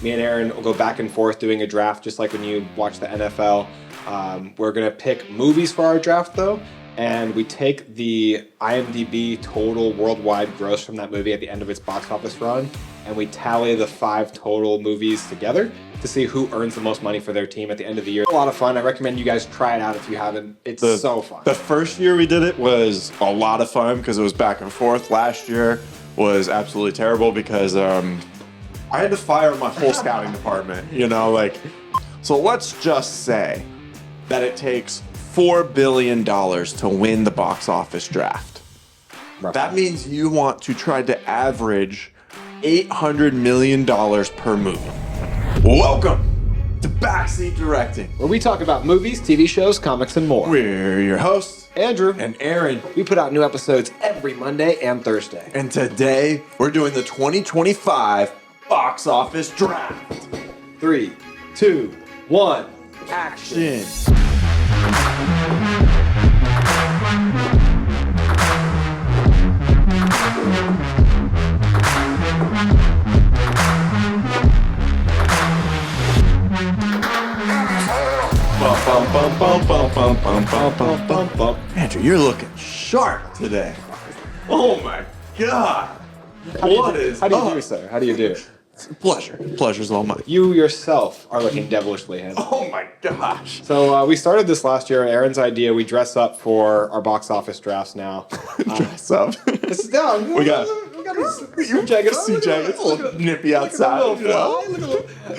Me and Aaron will go back and forth doing a draft, just like when you watch the NFL. We're going to pick movies for our draft, though, and we take the IMDb total worldwide gross from that movie at the end of its box office run, and we tally the 5 total movies together to see who earns the most money for their team at the end of the year. A lot of fun. I recommend you guys try it out if you haven't. It's so fun. The first year we did it was a lot of fun because it was back and forth. Last year was absolutely terrible because I had to fire my whole scouting department, So let's just say that it takes $4 billion to win the box office draft. Roughly. That means you want to try to average $800 million per movie. Welcome to Backseat Directing, where we talk about movies, TV shows, comics, and more. We're your hosts, Andrew and Aaron. We put out new episodes every Monday and Thursday. And today, we're doing the 2025 box office draft. 3, 2, 1, action. Andrew, you're looking sharp today. Oh my God. How do you do, sir? How do you do? Pleasure. Pleasure's all mine. You yourself are looking devilishly handsome. Oh my gosh. So we started this last year. Aaron's idea. We dress up for our box office drafts now. Dress up. This is down. We got suit jackets. Suit jackets. A little nippy outside.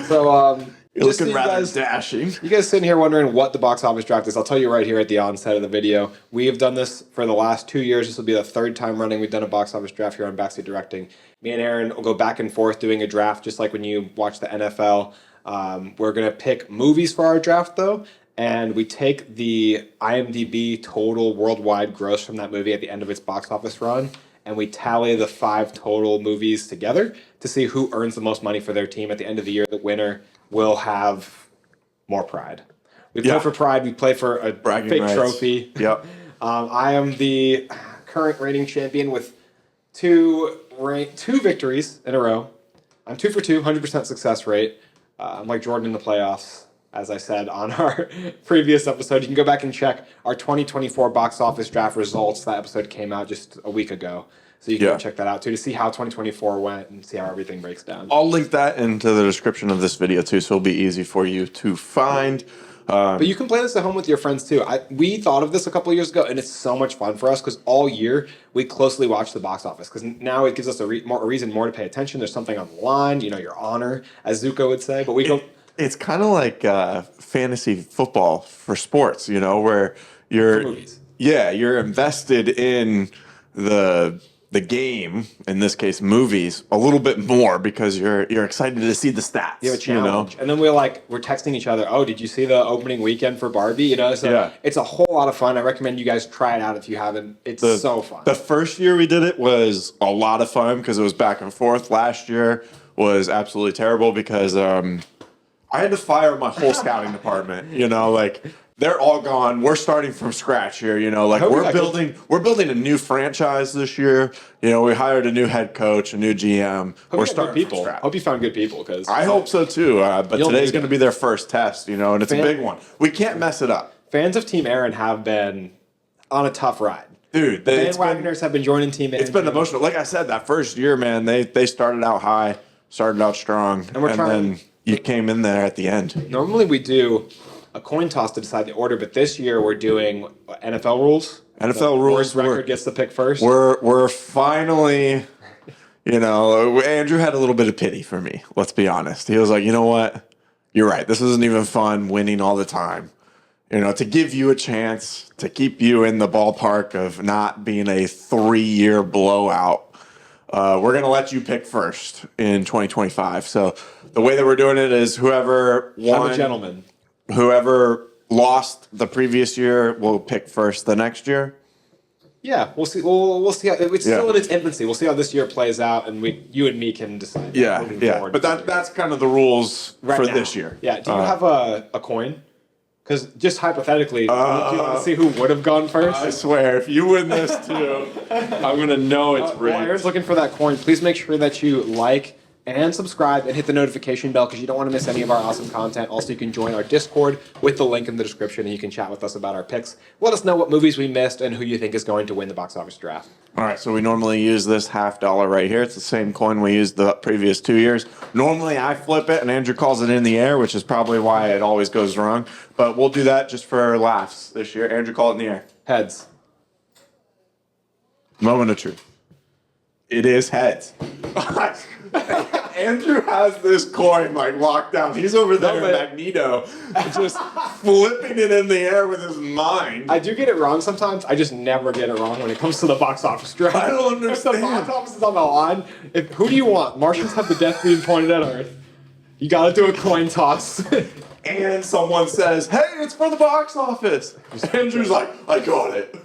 So you're just looking so rather guys, dashing. You guys sitting here wondering what the box office draft is. I'll tell you right here at the onset of the video. We have done this for the last 2 years. This will be the 3rd time running we've done a box office draft here on Backseat Directing. Me and Aaron will go back and forth doing a draft, just like when you watch the NFL. We're going to pick movies for our draft, though, and we take the IMDb total worldwide gross from that movie at the end of its box office run, and we tally the 5 total movies together to see who earns the most money for their team at the end of the year. The winner will have more pride. We play for pride. We play for a fake trophy. Yep. I am the current reigning champion with two victories in a row. I'm 2 for 2, 100% success rate. I'm like Jordan in the playoffs, as I said on our previous episode. You can go back and check our 2024 box office draft results. That episode came out just a week ago. So you can go check that out too to see how 2024 went and see how everything breaks down. I'll link that into the description of this video too, so it'll be easy for you to find. But you can play this at home with your friends too. We thought of this a couple of years ago, and it's so much fun for us because all year we closely watch the box office because now it gives us a reason more to pay attention. There's something on the line, your honor, as Zuko would say. But we go. It's kind of like fantasy football for sports, where you're movies. Yeah, you're invested in the game, in this case movies, a little bit more because you're excited to see the stats. You have a challenge. And then we're texting each other, oh, did you see the opening weekend for Barbie? So it's a whole lot of fun. I recommend you guys try it out if you haven't. It's so fun. The first year we did it was a lot of fun because it was back and forth. Last year was absolutely terrible because I had to fire my whole scouting department, they're all gone. We're starting from scratch here, we're building a new franchise this year. We hired a new head coach, a new GM. We're starting from scratch. Hope you found good people because I hope so too. But today's going to be their first test, and it's a big one. We can't mess it up. Fans of Team Aaron have been on a tough ride. Dude, bandwagoners have been joining Team Aaron. It's been emotional. Like I said, that first year, man, they started out high, started out strong, and then you came in there at the end. Normally we do a coin toss to decide the order, but this year we're doing NFL rules. NFL rules. Worst record gets to pick first. We're finally, Andrew had a little bit of pity for me. Let's be honest. He was like, you know what? You're right. This isn't even fun winning all the time. To give you a chance to keep you in the ballpark of not being a 3-year blowout. We're going to let you pick first in 2025. So the way that we're doing it is whoever won. I'm a gentleman. Whoever lost the previous year will pick first the next year. Yeah, we'll see. We'll see how it's still in its infancy. We'll see how this year plays out, and you and me can decide. Moving forward. But that's kind of the rules for this year. Yeah. Do you have a coin? Because just hypothetically, do you want to see who would have gone first? I swear, if you win this too, I'm gonna know it's rigged. While Aaron's looking for that coin, please make sure that you like and subscribe and hit the notification bell because you don't want to miss any of our awesome content. Also, you can join our Discord with the link in the description, and you can chat with us about our picks. Let us know what movies we missed and who you think is going to win the box office draft. All right, so we normally use this $50 right here. It's the same coin we used the previous 2 years. Normally, I flip it, and Andrew calls it in the air, which is probably why it always goes wrong. But we'll do that just for laughs this year. Andrew, call it in the air. Heads. Moment of truth. It is heads. Andrew has this coin like locked down. He's over there, Magneto, just flipping it in the air with his mind. I do get it wrong sometimes. I just never get it wrong when it comes to the box office draft. I don't understand. If the box office is on the line, who do you want? Martians have the death beam pointed at Earth. You gotta do a coin toss. And someone says, "Hey, it's for the box office." Andrew's like, "I got it."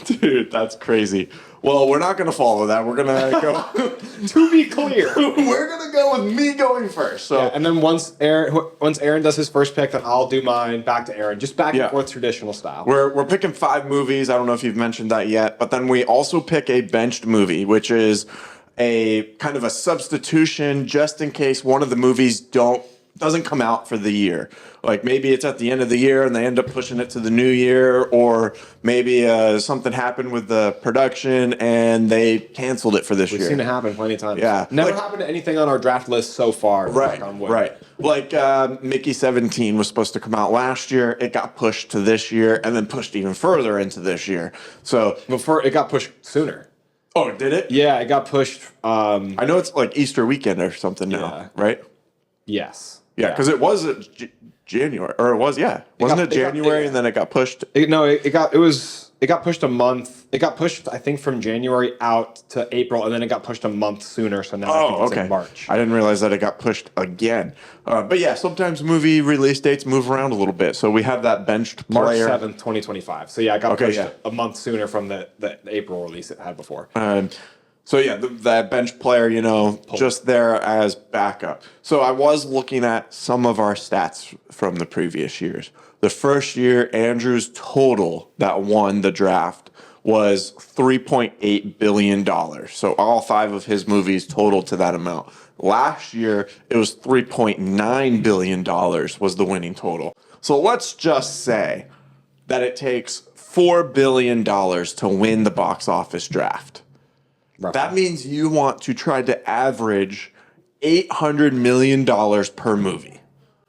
Dude, that's crazy. Well, we're not going to follow that. We're going to go... To be clear. We're going to go with me going first. So, yeah, and then once Aaron does his first pick, then I'll do mine back to Aaron. Just back and forth traditional style. We're picking 5 movies. I don't know if you've mentioned that yet. But then we also pick a benched movie, which is a kind of a substitution just in case one of the movies doesn't come out for the year. Like maybe it's at the end of the year and they end up pushing it to the new year, or maybe something happened with the production and they canceled it for this year. We've seen it happen plenty of times. Yeah. Never happened to anything on our draft list so far. Right. Like Mickey 17 was supposed to come out last year. It got pushed to this year and then pushed even further into this year. So before it got pushed sooner. Oh, did it? Yeah, it got pushed. I know it's like Easter weekend or something now, right? Yes. Yeah, because it was January, or it was, wasn't it January and then it got pushed? It got pushed a month. It got pushed, I think, from January out to April, and then it got pushed a month sooner. So now I think it's in March. I didn't realize that it got pushed again. But yeah, sometimes movie release dates move around a little bit. So we have that benched player. March 7th, 2025. So yeah, it got pushed a month sooner from the April release it had before. So yeah, that bench player, just there as backup. So I was looking at some of our stats from the previous years. The first year, Andrew's total that won the draft was $3.8 billion. So all 5 of his movies totaled to that amount. Last year, it was $3.9 billion was the winning total. So let's just say that it takes $4 billion to win the box office draft. Roughly. That means you want to try to average $800 million per movie.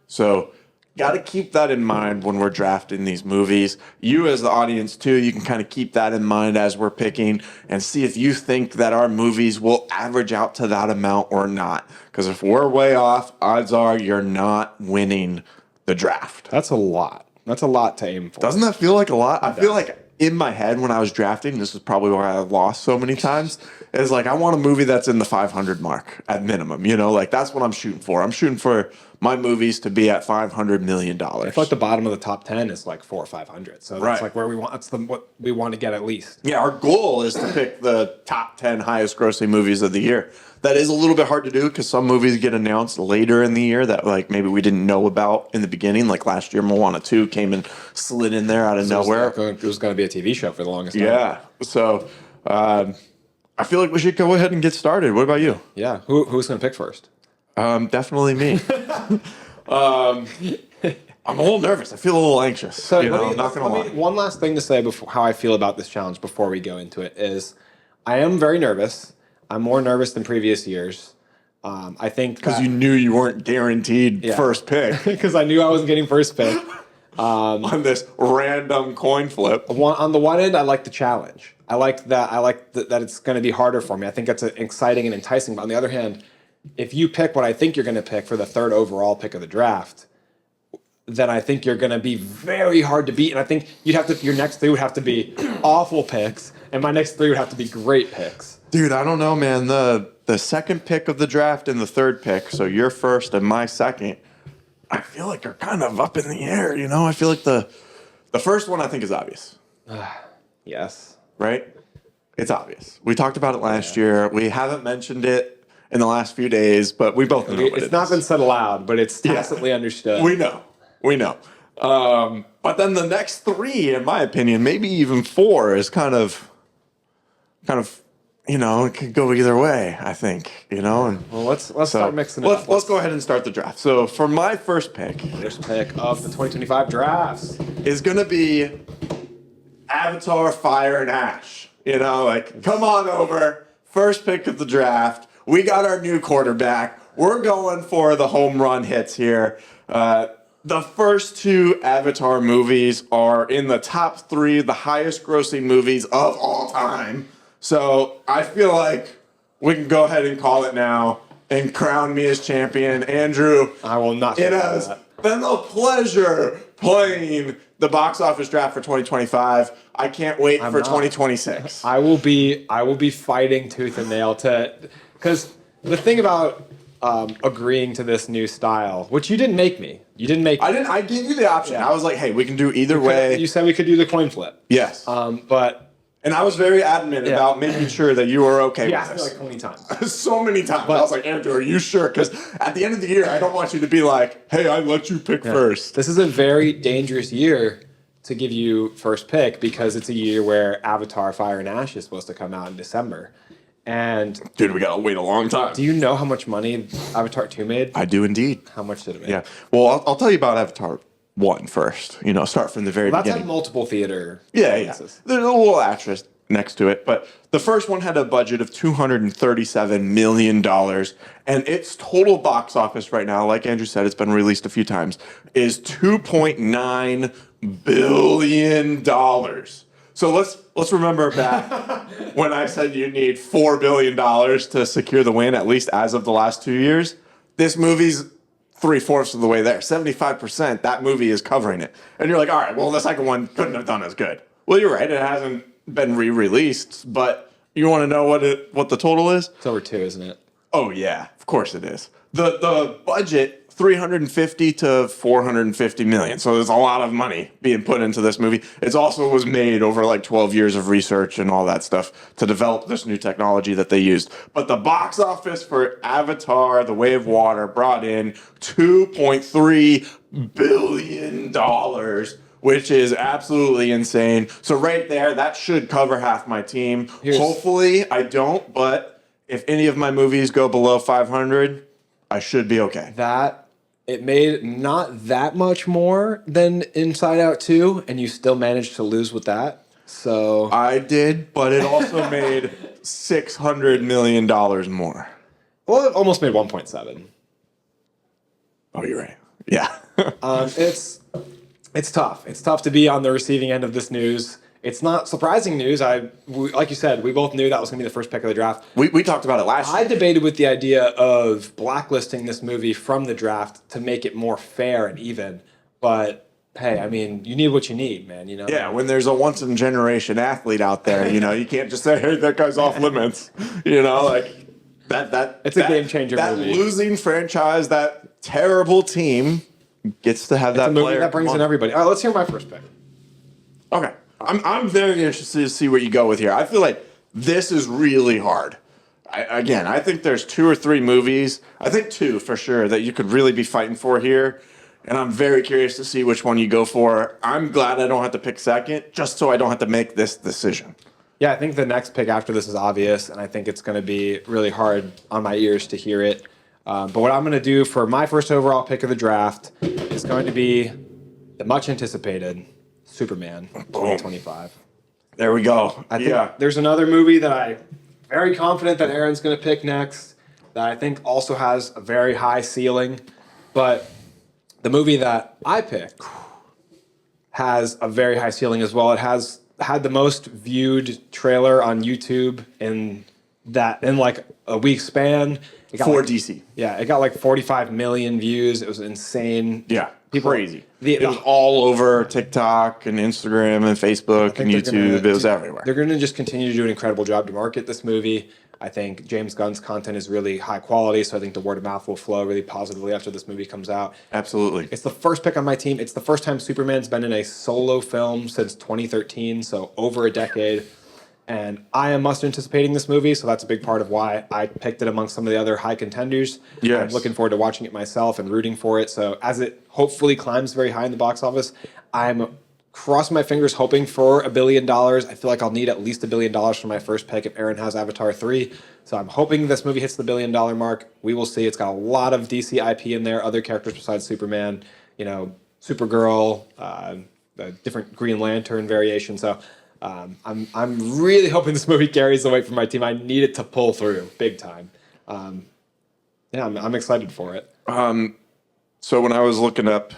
So got to keep that in mind when we're drafting these movies. You as the audience too, you can kind of keep that in mind as we're picking and see if you think that our movies will average out to that amount or not. Because if we're way off, odds are you're not winning the draft. That's a lot. That's a lot to aim for. Doesn't that feel like a lot? I feel like in my head when I was drafting, this is probably why I lost so many times, is like I want a movie that's in the 500 mark at minimum. Like that's what I'm shooting for. I'm shooting for my movies to be at $500 million. I feel like the bottom of the top 10 is like 400 or 500. So that's like where we want. That's what we want to get at least. Yeah, our goal is to pick the top 10 highest grossing movies of the year. That is a little bit hard to do because some movies get announced later in the year that like maybe we didn't know about in the beginning. Like last year, Moana 2 came and slid in there out of nowhere. It was going to be a TV show for the longest time. Yeah. So I feel like we should go ahead and get started. What about you? Yeah. Who's going to pick first? Definitely me. I'm a little nervous. I feel a little anxious. So I'm not going to lie. One last thing to say before how I feel about this challenge before we go into it is I am very nervous. I'm more nervous than previous years. I think because you knew you weren't guaranteed first pick. Because I knew I wasn't getting first pick. On this random coin flip. On the one end, I like the challenge. I like that. I like that it's going to be harder for me. I think that's exciting and enticing. But on the other hand, if you pick what I think you're going to pick for the 3rd overall pick of the draft, then I think you're going to be very hard to beat. And I think your next 3 would have to be awful picks, and my next 3 would have to be great picks. Dude, I don't know, man. The 2nd pick of the draft and the 3rd pick, so your first and my second, I feel like are kind of up in the air, I feel like the first one I think is obvious. Yes. Right? It's obvious. We talked about it last year. We haven't mentioned it in the last few days, but we both know what it is. It's not been said aloud, but it's tacitly understood. We know. But then the next 3, in my opinion, maybe even 4, is kind of you know, it could go either way, I think, you know. And Well, let's start mixing it up. Let's go ahead and start the draft. So for my first pick of the 2025 drafts is going to be Avatar, Fire, and Ash. You know, like, come on over. First pick of the draft. We got our new quarterback. We're going for the home run hits here. The first two Avatar movies are in the top 3, the highest grossing movies of all time. So I feel like we can go ahead and call it now and crown me as champion. Andrew, I will not. It has been a pleasure playing the box office draft for 2025. I can't wait for 2026. I will be fighting tooth and nail because the thing about agreeing to this new style, which you didn't make me. You didn't make. I gave you the option. I was like, hey, we can do either way. You said we could do the coin flip. Yes. And I was very adamant about making sure that you were okay with this. Like 20 times. So many times. I was like, Andrew, are you sure? Because at the end of the year, I don't want you to be like, hey, I let you pick first. This is a very dangerous year to give you first pick because it's a year where Avatar, Fire, and Ash is supposed to come out in December. And dude, we gotta wait a long time. Do you know how much money Avatar 2 made? I do indeed. How much did it make? Yeah. Well, I'll tell you about Avatar 1 first. You know, start from the very beginning. That's had multiple theater. Yeah. There's a little asterisk next to it, but the first one had a budget of $237 million, and its total box office right now, like Andrew said, it's been released a few times, is $2.9 billion. So let's remember back when I said you need $4 billion to secure the win, at least as of the last 2 years. This movie's 3/4 of the way there. 75%, that movie is covering it. And you're like, all right, well, the second one couldn't have done as good. Well, you're right. It hasn't been re-released, but you want to know what the total is? It's over 2, isn't it? Oh, yeah. Of course it is. The budget, 350 to 450 million. So there's a lot of money being put into this movie. It also was made over like 12 years of research and all that stuff to develop this new technology that they used. But the box office for Avatar, The Way of Water brought in $2.3 billion, which is absolutely insane. So right there, that should cover half my team. Hopefully I don't, but if any of my movies go below 500, I should be okay. It made not that much more than Inside Out 2, and you still managed to lose with that. So I did, but it also made $600 million more. Well, it almost made 1.7. Oh, you're right. Yeah. It's tough. It's tough to be on the receiving end of this news. It's not surprising news. Like you said, we both knew that was going to be the first pick of the draft. We talked about it last year. I debated with the idea of blacklisting this movie from the draft to make it more fair and even. But hey, I mean, you need what you need, man. You know. Yeah, when there's a once in a generation athlete out there, you know, you can't just say, "Hey, that guy's off limits." You know, like that. It's a game changer. That movie. Losing franchise, that terrible team gets to have that a movie player that brings in everybody. All right, let's hear my first pick. Okay. I'm very interested to see what you go with here. I feel like this is really hard. I think there's 2 or 3 movies, I think 2 for sure, that you could really be fighting for here. And I'm very curious to see which one you go for. I'm glad I don't have to pick second, just so I don't have to make this decision. Yeah, I think the next pick after this is obvious, and I think it's going to be really hard on my ears to hear it. But what I'm going to do for my first overall pick of the draft is going to be the much anticipated Superman 2025. There we go. I think there's another movie that I'm very confident that Aaron's going to pick next that I think also has a very high ceiling. But the movie that I picked has a very high ceiling as well. It has had the most viewed trailer on YouTube in like a week span. DC. Yeah, it got like 45 million views. It was insane. Yeah. Crazy. It was all over TikTok and Instagram and Facebook and YouTube. It was everywhere. They're going to just continue to do an incredible job to market this movie. I think James Gunn's content is really high quality, so I think the word of mouth will flow really positively after this movie comes out. Absolutely. It's the first pick on my team. It's the first time Superman's been in a solo film since 2013, so over a decade. And I am most anticipating this movie, so that's a big part of why I picked it amongst some of the other high contenders. Yes. I'm looking forward to watching it myself and rooting for it. So as it hopefully climbs very high in the box office, I'm crossing my fingers, hoping for $1 billion. I feel like I'll need at least $1 billion for my first pick if Aaron has Avatar 3. So I'm hoping this movie hits the $1 billion mark. We will see. It's got a lot of DC IP in there, other characters besides Superman, Supergirl, the different Green Lantern variation. So I'm really hoping this movie carries the weight for my team. I need it to pull through big time. I'm excited for it. So when I was looking up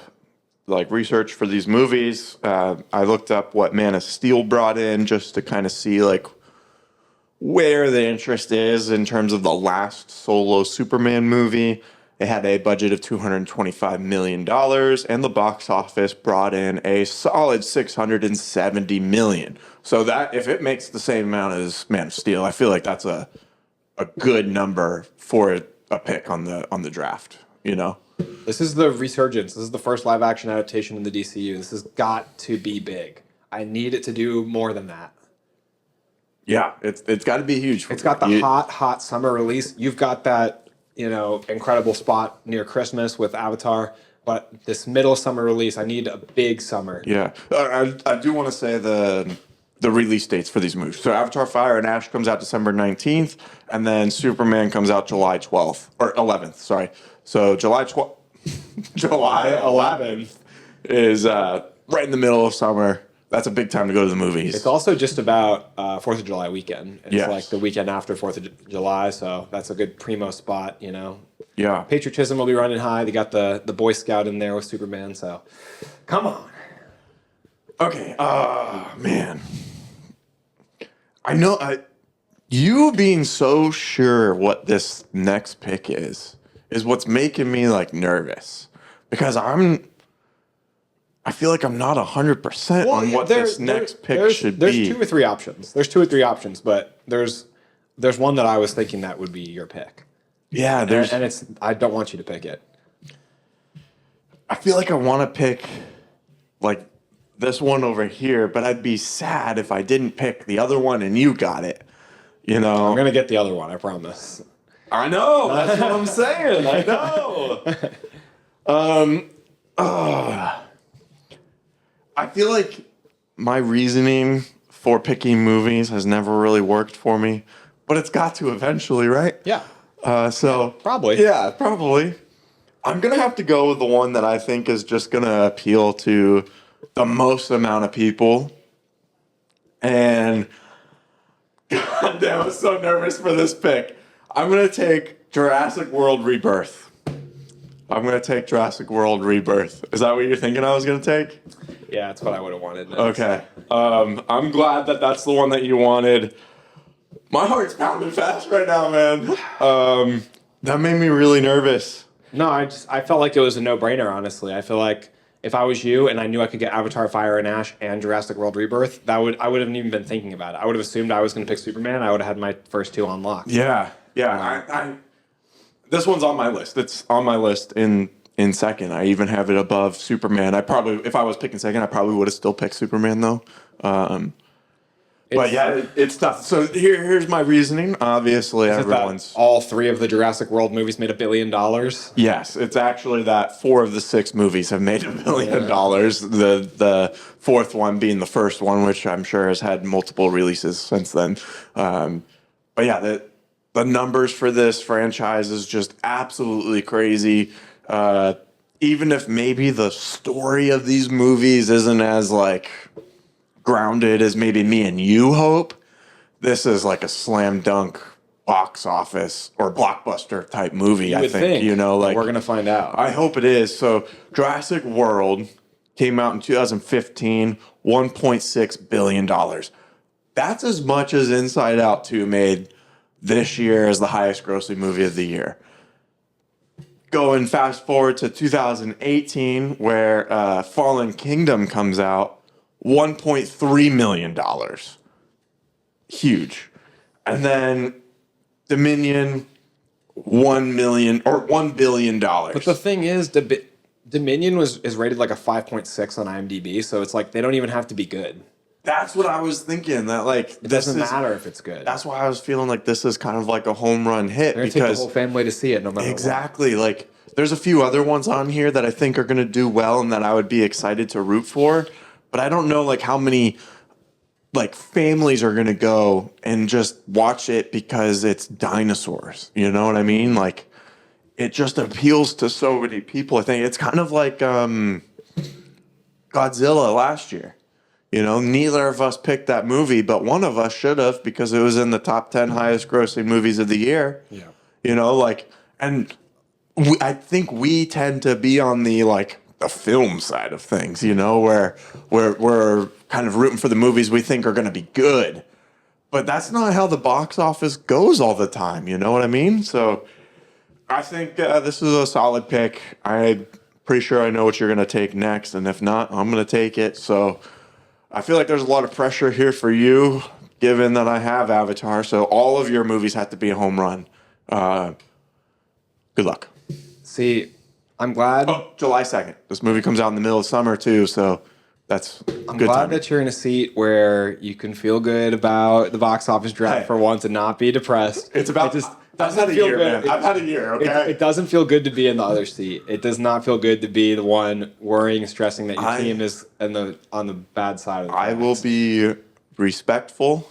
like research for these movies, I looked up what Man of Steel brought in just to kind of see like where the interest is in terms of the last solo Superman movie. It had a budget of $225 million, and the box office brought in a solid $670 million. So that if it makes the same amount as Man of Steel, I feel like that's a good number for a pick on the draft. This is the resurgence. This is the first live action adaptation in the DCU. This has got to be big. I need it to do more than that. Yeah, it's got to be huge. It's got the hot summer release. You've got that, incredible spot near Christmas with Avatar, but this middle summer release, I need a big summer. Yeah, I do want to say the release dates for these movies. So Avatar: Fire and Ash comes out December 19th, and then Superman comes out July 12th or 11th. Sorry. So July 11th is right in the middle of summer. That's a big time to go to the movies. It's also just about 4th of July weekend. It's Yes. like the weekend after 4th of July, so that's a good primo spot, Yeah. Patriotism will be running high. They got the Boy Scout in there with Superman, so come on. Okay. Man. I know you being so sure what this next pick is what's making me like nervous. Because I feel like I'm not 100% on what this next pick should be. There's two or three options, but there's one that I was thinking that would be your pick. Yeah, and I don't want you to pick it. I feel like I want to pick like this one over here, but I'd be sad if I didn't pick the other one and you got it. I'm gonna get the other one, I promise. I know. That's what I'm saying. I know. I feel like my reasoning for picking movies has never really worked for me, but it's got to eventually, right? Yeah. Probably. Yeah, probably. I'm going to have to go with the one that I think is just going to appeal to the most amount of people. And God damn, I'm so nervous for this pick. I'm going to take Jurassic World Rebirth. I'm going to take Jurassic World Rebirth. Is that what you're thinking I was going to take? Yeah, that's what I would have wanted. Okay. I'm glad that that's the one that you wanted. My heart's pounding fast right now, man. That made me really nervous. No, I felt like it was a no-brainer, honestly. I feel like if I was you and I knew I could get Avatar: Fire and Ash and Jurassic World Rebirth, I wouldn't even been thinking about it. I would have assumed I was going to pick Superman. I would have had my first two on lock. Yeah. This one's on my list. It's on my list in second. I even have it above Superman. If I was picking second, I probably would have still picked Superman though. But yeah, it's tough. So here's my reasoning. Obviously, everyone's all three of the Jurassic World movies made $1 billion. Yes, it's actually that 4 of the 6 movies have made $1 billion. The fourth one being the first one, which I'm sure has had multiple releases since then. But yeah, the numbers for this franchise is just absolutely crazy. Even if maybe the story of these movies isn't as like grounded as maybe me and you hope, this is like a slam dunk box office or blockbuster type movie. I think like we're gonna find out. I hope it is. So Jurassic World came out in 2015, $1.6 billion. That's as much as Inside Out 2 made this year as the highest grossing movie of the year. Going fast forward to 2018, where Fallen Kingdom comes out, $1.3 million. Huge. And then Dominion, $1 billion. But the thing is, Dominion is rated like a 5.6 on IMDb, so it's like they don't even have to be good. That's what I was thinking. That like it doesn't matter if it's good. That's why I was feeling like this is kind of like a home run hit. They're gonna take the whole family to see it, no matter exactly. What. Like there's a few other ones on here that I think are going to do well and that I would be excited to root for. but I don't know like how many like families are gonna go and just watch it because it's dinosaurs. You know what I mean? Like it just appeals to so many people. I think it's kind of like Godzilla last year. You know, neither of us picked that movie, but one of us should have because it was in the top 10 highest grossing movies of the year. Yeah. You know, like, and I think we tend to be on the like the film side of things, you know, where we're kind of rooting for the movies we think are going to be good. But that's not how the box office goes all the time. You know what I mean? So I think this is a solid pick. I'm pretty sure I know what you're going to take next. And if not, I'm going to take it. So I feel like there's a lot of pressure here for you, given that I have Avatar. So all of your movies have to be a home run. Good luck. See, I'm glad. Oh, July 2nd. This movie comes out in the middle of summer, too. So that's I'm good glad timing. that you're in a seat where you can feel good about the box office draft Hey. for once and not be depressed. It's about I've had a feel year, good. man. I've had a year, okay? It doesn't feel good to be in the other seat. It does not feel good to be the one worrying, stressing that your team is on the bad side of the I will be respectful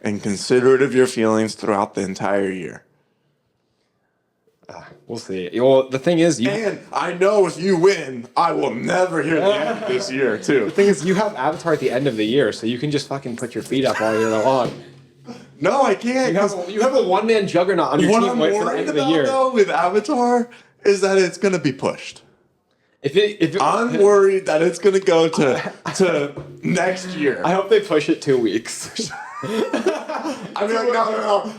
and considerate of your feelings throughout the entire year. We'll see. Well, the thing is, And I know if you win, I will never hear the end of this year, too. the thing is, you have Avatar at the end of the year, so you can just fucking put your feet up all year long. No, I can't. You have a one-man juggernaut on your What team I'm wait for the worried end of the about, year. though, with Avatar is that it's going to be pushed. I'm worried that it's going to go to next year. I hope they push it 2 weeks. I mean,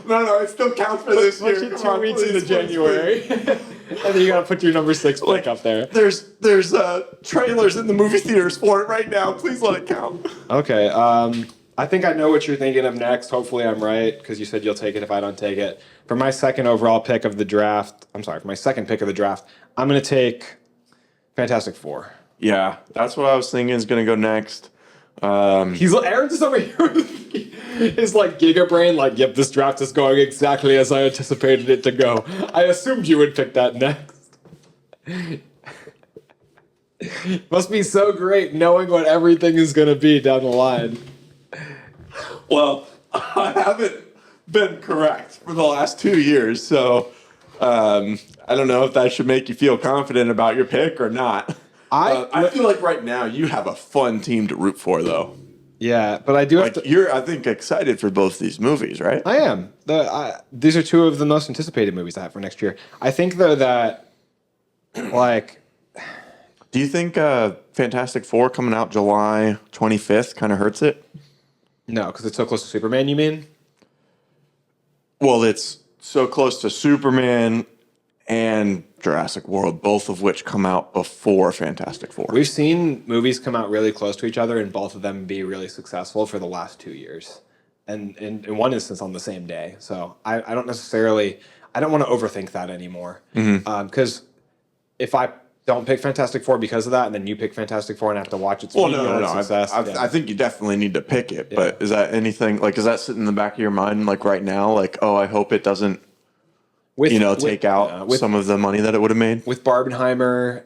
no, it still counts for this Push year. it Come 2 on, weeks please, into please, January. please. And then you gotta put your number 6 pick up there. There's trailers in the movie theaters for it right now. Please let it count. Okay, I think I know what you're thinking of next. Hopefully I'm right, because you said you'll take it if I don't take it. For my second overall pick of the draft, for my second pick of the draft, I'm gonna take Fantastic Four. Yeah, that's what I was thinking is going to go next. Aaron's just over here with his like giga brain, like, yep, this draft is going exactly as I anticipated it to go. I assumed you would pick that next. Must be so great knowing what everything is going to be down the line. Well, I haven't been correct for the last 2 years, so I don't know if that should make you feel confident about your pick or not. I feel like right now you have a fun team to root for, though. Yeah, but I do have Like to. you're, I think, excited for both these movies, right? I am. These are two of the most anticipated movies I have for next year. I think, though, that, like, Do you think Fantastic Four coming out July 25th kind of hurts it? no, because it's so close to Superman, you mean? Well, it's so close to Superman and Jurassic World, both of which come out before Fantastic Four. We've seen movies come out really close to each other and both of them be really successful for the last 2 years. And in one instance on the same day. So I don't want to overthink that anymore. Because if I don't pick Fantastic Four because of that, and then you pick Fantastic Four and I have to watch its success. I think you definitely need to pick it. But is that anything, like, is that sitting in the back of your mind, like, right now? Like, oh, I hope it doesn't, take out some of the money that it would have made? With Barbenheimer,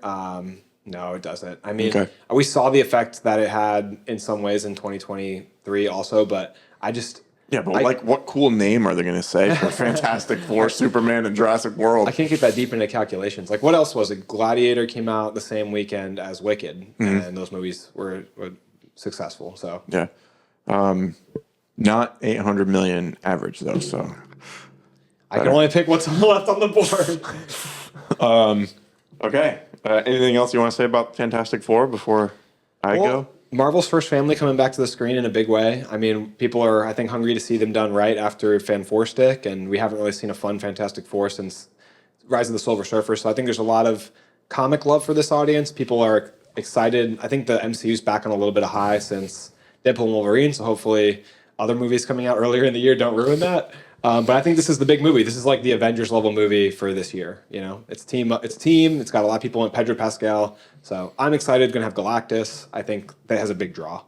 no, it doesn't. I mean, Okay. we saw the effect that it had in some ways in 2023 also, but I just... Yeah, but what cool name are they going to say for Fantastic Four, Superman, and Jurassic World? I can't get that deep into calculations. Like, what else was it? Gladiator came out the same weekend as Wicked, and those movies were successful. So Yeah. Not 800 million average, though, so... I can only pick what's left on the board. Okay. Anything else you want to say about Fantastic Four before I go? Marvel's first family coming back to the screen in a big way. I mean, people are, I think, hungry to see them done right after Fan Four Stick, and we haven't really seen a fun Fantastic Four since Rise of the Silver Surfer. So I think there's a lot of comic love for this audience. People are excited. I think the MCU's back on a little bit of high since Deadpool and Wolverine, so hopefully other movies coming out earlier in the year don't ruin that. But I think this is the big movie. This is like the Avengers level movie for this year. You know, it's team. It's got a lot of people in Pedro Pascal. So I'm excited. Going to have Galactus. I think that has a big draw.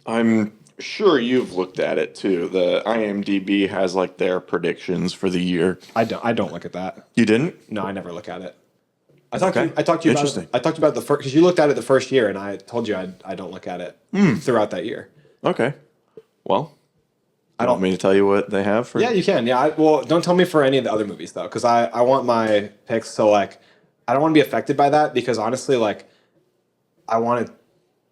I'm sure you've looked at it too. The IMDb has like their predictions for the year. I don't look at that. You didn't? No, I never look at it. I talked to you about Interesting. it. I talked about the first because you looked at it the first year, and I told you I don't look at it throughout that year. Okay. Well, I you don't. want me to tell you what they have for? Yeah, you can. Yeah, well, don't tell me for any of the other movies though, because I want my picks. So like, I don't want to be affected by that because honestly, like, I want to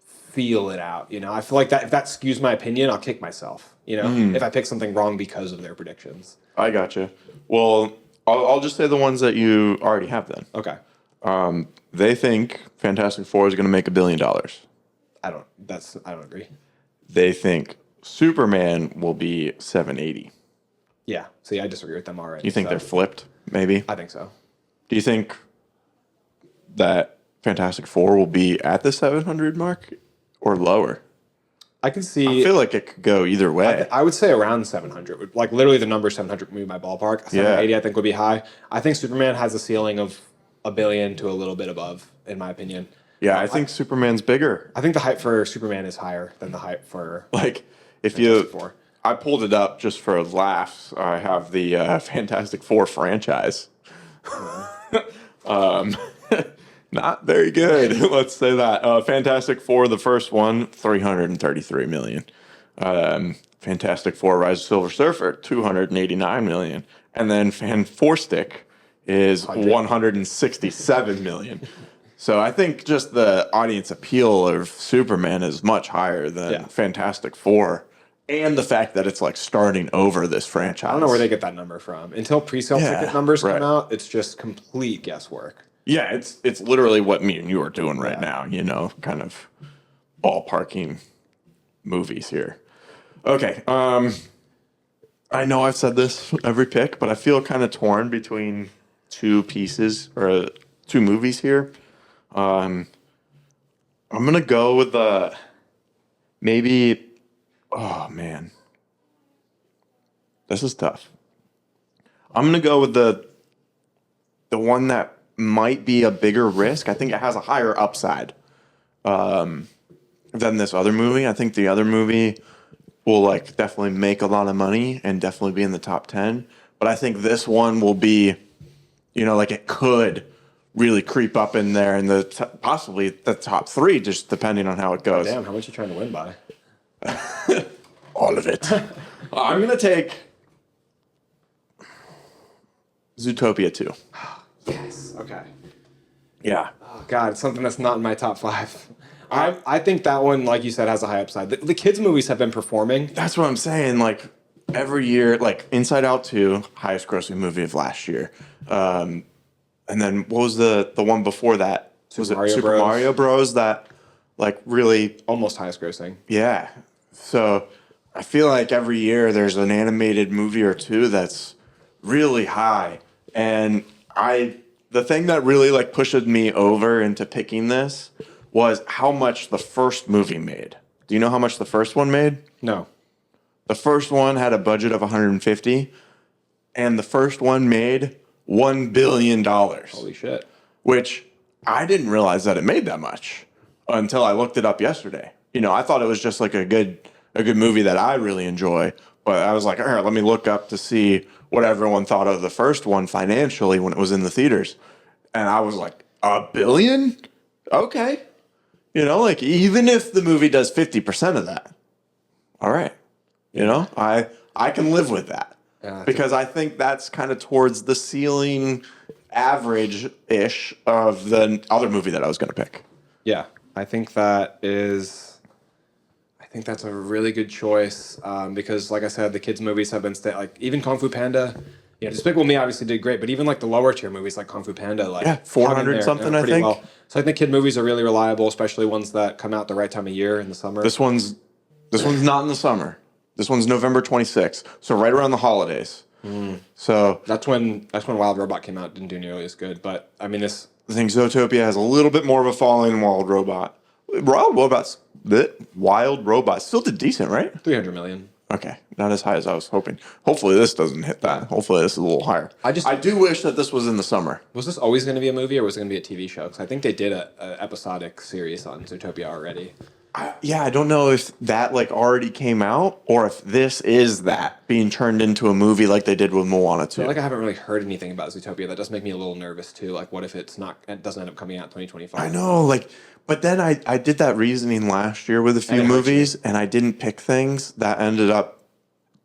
feel it out. You know, I feel like that if that skews my opinion, I'll kick myself. You know, if I pick something wrong because of their predictions. I gotcha. Well, I'll just say the ones that you already have then. Okay. They think Fantastic Four is going to make $1 billion. I don't agree. They think Superman will be 780. Yeah. See, I disagree with them already. You think so they're flipped? Maybe. I think so. Do you think that Fantastic Four will be at the 700 mark or lower? I can see. I feel like it could go either way. I would say around 700. Like literally the number 700 would be my ballpark. 780 I think would be high. I think Superman has a ceiling of $1 billion to a little bit above, in my opinion. Yeah, I think Superman's bigger. I think the hype for Superman is higher than the hype for Like, if Fantastic Four. I pulled it up just for laughs. I have the Fantastic Four franchise. Not very good. Let's say that. Fantastic Four, the first one, $333 million. Fantastic Four: Rise of Silver Surfer, $289 million, and then Fan Four Stick is $167 million. So I think just the audience appeal of Superman is much higher than Fantastic Four, and the fact that it's like starting over this franchise. I don't know where they get that number from. Until pre-sale ticket numbers come out, it's just complete guesswork. Yeah, it's literally what me and you are doing right now, you know, kind of ballparking movies here. Okay, I know I've said this every pick, but I feel kind of torn between two pieces or two movies here. I'm gonna go with maybe. Oh man, this is tough. I'm gonna go with the one that might be a bigger risk. I think it has a higher upside than this other movie. I think the other movie will like definitely make a lot of money and definitely be in the top 10. But I think this one will be, you know, like it could really creep up in there in possibly the top 3, just depending on how it goes. Damn, how much are you trying to win by? All of it. I'm going to take Zootopia 2. Yes. Okay. Yeah. Oh, God, it's something that's not in my top 5. I think that one, like you said, has a high upside. The kids' movies have been performing. That's what I'm saying. Like every year, like Inside Out 2, highest grossing movie of last year. And then what was the one before that? Was it Super Mario Bros. That like really almost highest grossing. Yeah. So I feel like every year there's an animated movie or two that's really high. And the thing that really like pushed me over into picking this was how much the first movie made. Do you know how much the first one made? No. The first one had a budget of 150, and the first one made $1 billion. Holy shit. Which I didn't realize that it made that much until I looked it up yesterday. You know, I thought it was just like a good movie that I really enjoy, but I was like, all right, let me look up to see what everyone thought of the first one financially when it was in the theaters. And I was like, $1 billion? Okay. You know, like even if the movie does 50% of that, all right. You know, I can live with that because I think that's kind of towards the ceiling average-ish of the other movie that I was going to pick. Yeah, I think that's a really good choice because, like I said, the kids' movies have been like even Kung Fu Panda. You know, Despicable Me obviously did great, but even like the lower tier movies like Kung Fu Panda, like 400 something, I think. Well. So I think kid movies are really reliable, especially ones that come out the right time of year in the summer. This one's not in the summer. This one's November 26th, so right around the holidays. So that's when Wild Robot came out. Didn't do nearly as good, but I mean I think Zootopia has a little bit more of a following than Wild Robot. Wild Robot still did decent, right? 300 million. Okay, not as high as I was hoping. Hopefully this doesn't hit that. Hopefully this is a little higher. I do wish that this was in the summer. Was this always going to be a movie or was it going to be a TV show? Because I think they did a episodic series on Zootopia already. I don't know if that like already came out or if this is that being turned into a movie like they did with Moana 2. Like I haven't really heard anything about Zootopia. That does make me a little nervous too. Like, what if it doesn't end up coming out in 2025? I know, like, but then I did that reasoning last year with a few movies, and I didn't pick things that ended up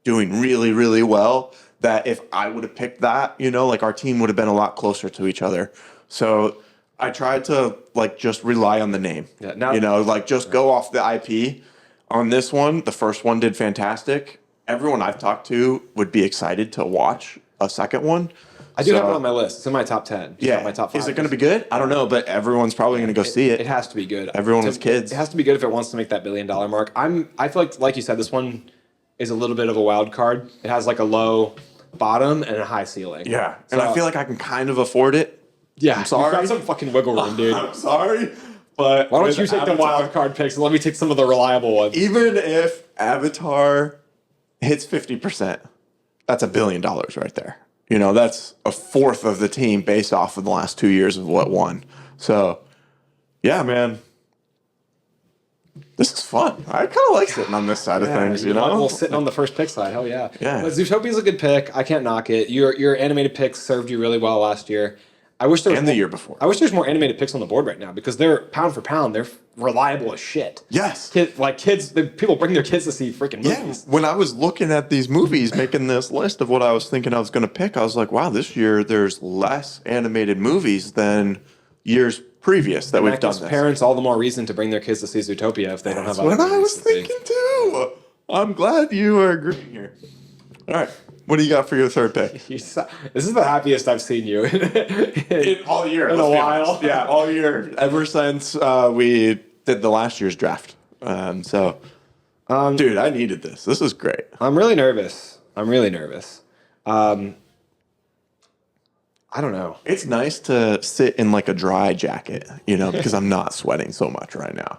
doing really, really well. That if I would have picked that, like our team would have been a lot closer to each other. So I tried to like just rely on the name. Yeah, like just go off the IP. On this one, the first one did fantastic. Everyone I've talked to would be excited to watch a second one. I do have it on my list. It's in my top 10. Yeah. My top 5. Is it going to be good? I don't know, but everyone's probably going to go see it. It has to be good. Everyone with kids. It has to be good if it wants to make that $1 billion mark. I feel like you said, this one is a little bit of a wild card. It has like a low bottom and a high ceiling. Yeah. And I feel like I can kind of afford it. Yeah. I'm sorry. You've got some fucking wiggle room, dude. I'm sorry. But why don't you take the wild card picks and let me take some of the reliable ones? Even if Avatar hits 50%, that's $1 billion right there. That's a fourth of the team based off of the last 2 years of what won. So, yeah, man. This is fun. I kind of like sitting on this side of things, Well, sitting on the first pick side, hell yeah. Yeah. But Zootopia's a good pick. I can't knock it. Your animated picks served you really well last year. I wish there was And the year before. I wish there's more animated picks on the board right now because they're pound for pound. They're reliable as shit. Yes. People bring their kids to see freaking movies. Yeah. When I was looking at these movies, making this list of what I was thinking I was going to pick, I was like, wow, this year there's less animated movies than years previous that we've done this. Parents all the more reason to bring their kids to see Zootopia if they don't have. That's what I was thinking too. I'm glad you are agreeing here. All right. What do you got for your third pick? This is the happiest I've seen you in all year. In a while. Yeah, all year. Ever since we did the last year's draft. Dude, I needed this. This is great. I'm really nervous. I don't know. It's nice to sit in like a dry jacket, because I'm not sweating so much right now.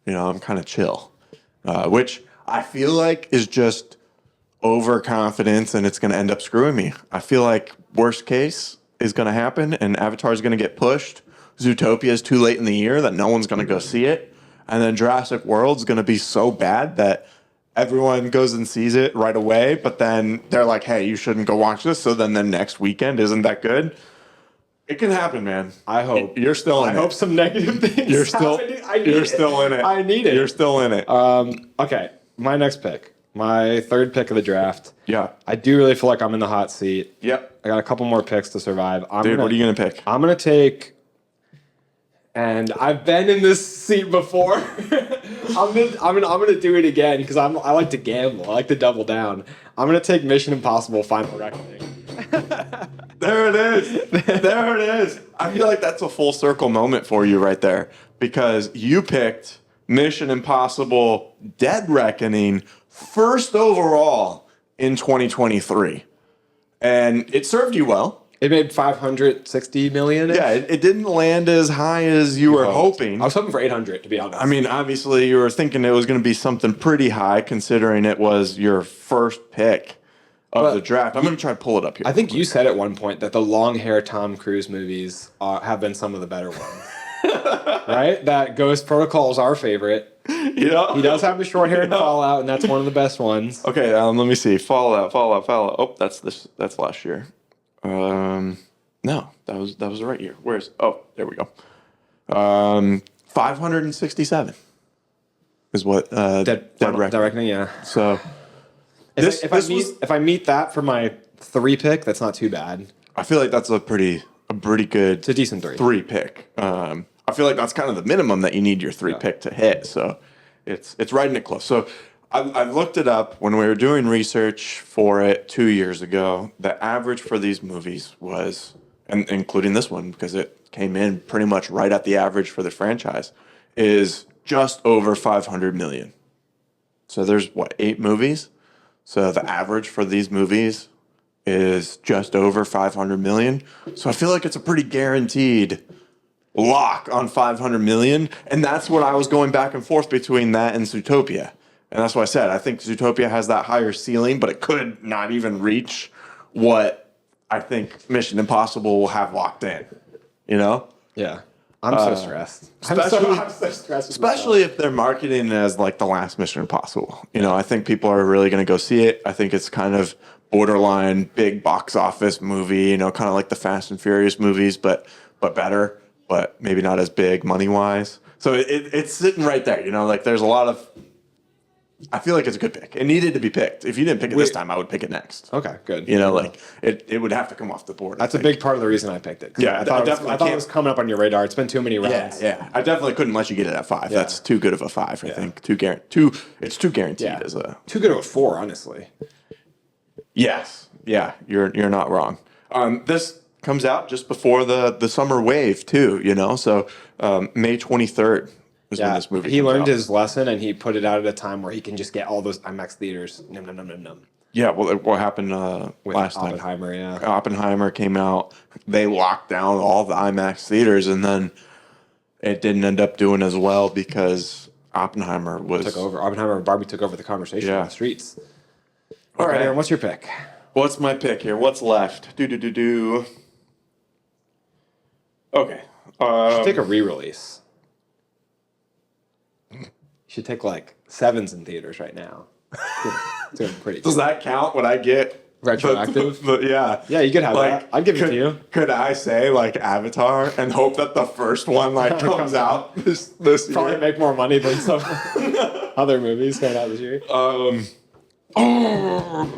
I'm kind of chill, which I feel like is just overconfidence and it's going to end up screwing me. I feel like worst case is going to happen and Avatar is going to get pushed. Zootopia is too late in the year that no one's going to go see it. And then Jurassic World's going to be so bad that everyone goes and sees it right away. But then they're like, hey, you shouldn't go watch this. So then the next weekend isn't that good. It can happen, man. I hope. You're still in it. I hope some negative things You're still in it. I need it. You're still in it. Okay, my next pick. My third pick of the draft. Yeah. I do really feel like I'm in the hot seat. Yep. I got a couple more picks to survive. What are you going to pick? I'm going to take... And I've been in this seat before. I'm gonna do it again because I like to gamble. I like to double down. I'm gonna take Mission Impossible: Final Reckoning. There it is. There it is. I feel like that's a full circle moment for you right there because you picked Mission Impossible: Dead Reckoning first overall in 2023, and it served you well. It made $560 million. Yeah, it didn't land as high as you were hoping. I was hoping for 800, to be honest. I mean, obviously, you were thinking it was going to be something pretty high, considering it was your first pick of the draft. I'm going to try to pull it up here. I think you said at one point that the long hair Tom Cruise movies have been some of the better ones. Right? That Ghost Protocol is our favorite. Yeah. He does have the short hair in Fallout, and that's one of the best ones. Okay, let me see. Fallout. Oh, that's last year. No, that was the right year. There we go. 567 is what Dead Reckoning, yeah. So if I meet that for my 3 pick, that's not too bad. I feel like that's a pretty good. It's a decent 3. 3 pick. I feel like that's kind of the minimum that you need your 3 pick to hit. So it's riding it close. So I looked it up when we were doing research for it 2 years ago. The average for these movies was, and including this one because it came in pretty much right at the average for the franchise, is just over 500 million. So there's 8 movies? So the average for these movies is just over 500 million. So I feel like it's a pretty guaranteed lock on 500 million. And that's what I was going back and forth between that and Zootopia. And that's what I said. I think Zootopia has that higher ceiling, but it could not even reach what I think Mission Impossible will have locked in. Yeah. I'm so stressed. I'm so stressed. Especially if they're marketing it as like the last Mission Impossible. You know, I think people are really going to go see it. I think it's kind of borderline big box office movie, you know, kind of like the Fast and Furious movies, but better, but maybe not as big money wise. So it's sitting right there, you know, like there's a lot of. I feel like it's a good pick. It needed to be picked. If you didn't pick it this time, I would pick it next. Okay, good. You know, like it would have to come off the board. That's a big part of the reason I picked it. Yeah, I thought it was coming up on your radar. It's been too many rounds. Yeah. I definitely couldn't let you get it at 5. Yeah. That's too good of a 5. I think it's too guaranteed as a. Too good of a 4, honestly. Yes. Yeah, you're not wrong. This comes out just before the summer wave too. You know, so May 23rd. When this movie he learned his lesson and he put it out at a time where he can just get all those IMAX theaters. Num. Yeah, well, what happened With last Oppenheimer, time? yeah. Oppenheimer came out. They locked down all the IMAX theaters, and then it didn't end up doing as well because Oppenheimer Took over. Oppenheimer and Barbie took over the conversation on the streets. All right, Aaron, what's your pick? What's my pick here? What's left? Okay. Take a re-release. You should take like 7s in theaters right now. It's doing pretty Does that count when I get retroactive? Yeah. Yeah, you could have that. I'd give it to you. Could I say like Avatar and hope that the first one like comes out this Probably year? make more money than some other movies coming out this year. Oh. Come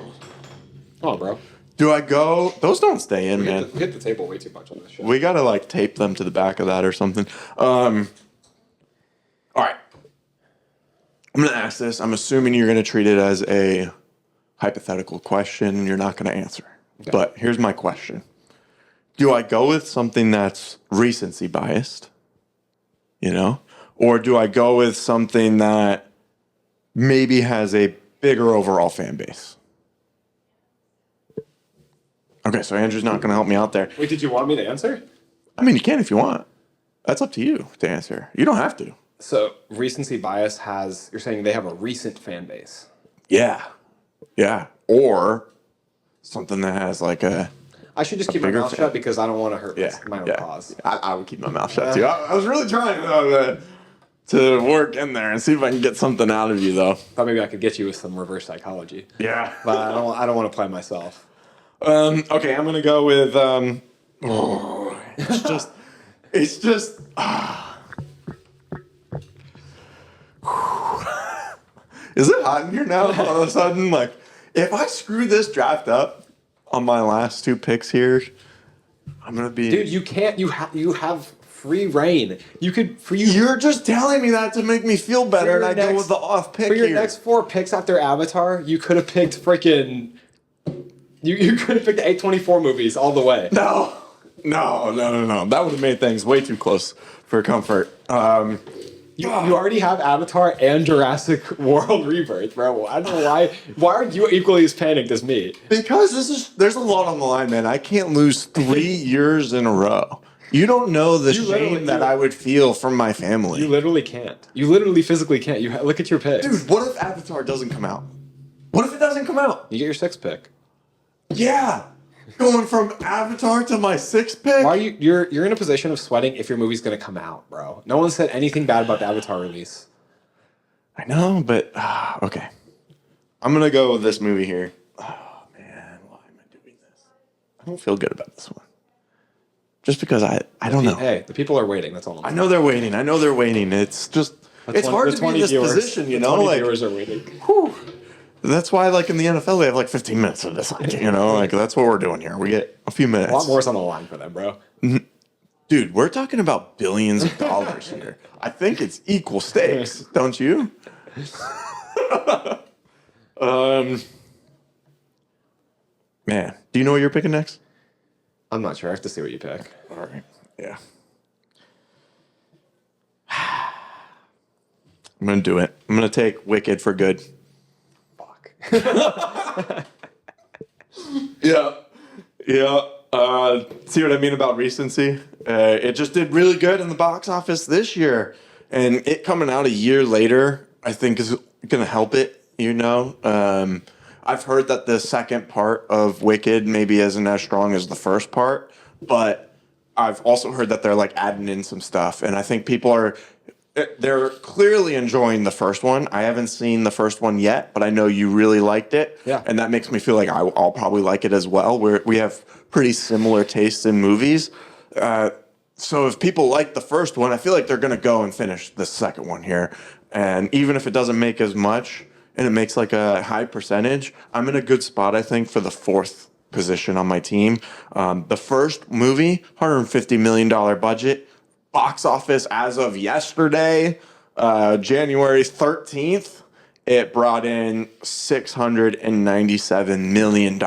on, bro. Do I go? Those don't stay in, man. We hit the table way too much on this show. We gotta like tape them to the back of that or something. All right. I'm gonna ask this. I'm assuming you're gonna treat it as a hypothetical question and you're not gonna answer. Okay. But here's my question. Do I go with something that's recency biased? You know? Or do I go with something that maybe has a bigger overall fan base? Okay, so Andrew's not going to help me out there. Wait, did you want me to answer? I mean, you can if you want. That's up to you to answer. You don't have to. So, recency bias you're saying they have a recent fan base. Yeah. Yeah. Or something that has like a. I should just keep my mouth shut because I don't want to hurt my own cause. I would keep my mouth shut too. I was really trying to work in there and see if I can get something out of you, though. Thought maybe I could get you with some reverse psychology. Yeah. But I don't want to play myself. Okay, I'm gonna go with. It's just. Is it hot in here now? All of a sudden, like, if I screw this draft up on my last 2 picks here, I'm gonna be. Dude, you can't. You have free reign. You're just telling me that to make me feel better, and I go with the off pick for your here. next 4 picks after Avatar. You could have picked freaking. You could have picked the A24 movies all the way. No. That would have made things way too close for comfort. You already have Avatar and Jurassic World Rebirth, bro. I don't know why. Why aren't you equally as panicked as me? Because there's a lot on the line, man. I can't lose 3 years in a row. You don't know the shame that I would feel from my family. You literally can't. You literally physically can't. Look at your picks. Dude, what if Avatar doesn't come out? What if it doesn't come out? You get your 6th pick. Yeah. Going from Avatar to my 6th pick? Why are you're in a position of sweating if your movie's gonna come out, bro. No one said anything bad about the Avatar release. I know, but okay. I'm gonna go with this movie here. Oh man, why am I doing this? I don't feel good about this one. Just because I don't know. Hey, the people are waiting, that's all. I know they're waiting. It's just it's hard to be in this position, you know? Like viewers are waiting. Whew. That's why, like, in the NFL, we have, like, 15 minutes to decide, you know? Like, that's what we're doing here. We get a few minutes. A lot more is on the line for them, bro. Dude, we're talking about billions of dollars here. I think it's equal stakes, don't you? Man, do you know what you're picking next? I'm not sure. I have to see what you pick. All right. Yeah. I'm going to do it. I'm going to take Wicked for Good. Yeah. See what I mean about recency? It just did really good in the box office this year, and it coming out a year later, I think, is going to help it. You know, I've heard that the second part of Wicked maybe isn't as strong as the first part, but I've also heard that they're like adding in some stuff, and I think they're clearly enjoying the first one. I haven't seen the first one yet, but I know you really liked it. Yeah. And that makes me feel like I'll probably like it as well. We have pretty similar tastes in movies. So if people like the first one, I feel like they're going to go and finish the second one here. And even if it doesn't make as much and it makes like a high percentage, I'm in a good spot, I think, for the fourth position on my team. The first movie, $150 million budget, box office as of yesterday, January 13th, it brought in $697 million.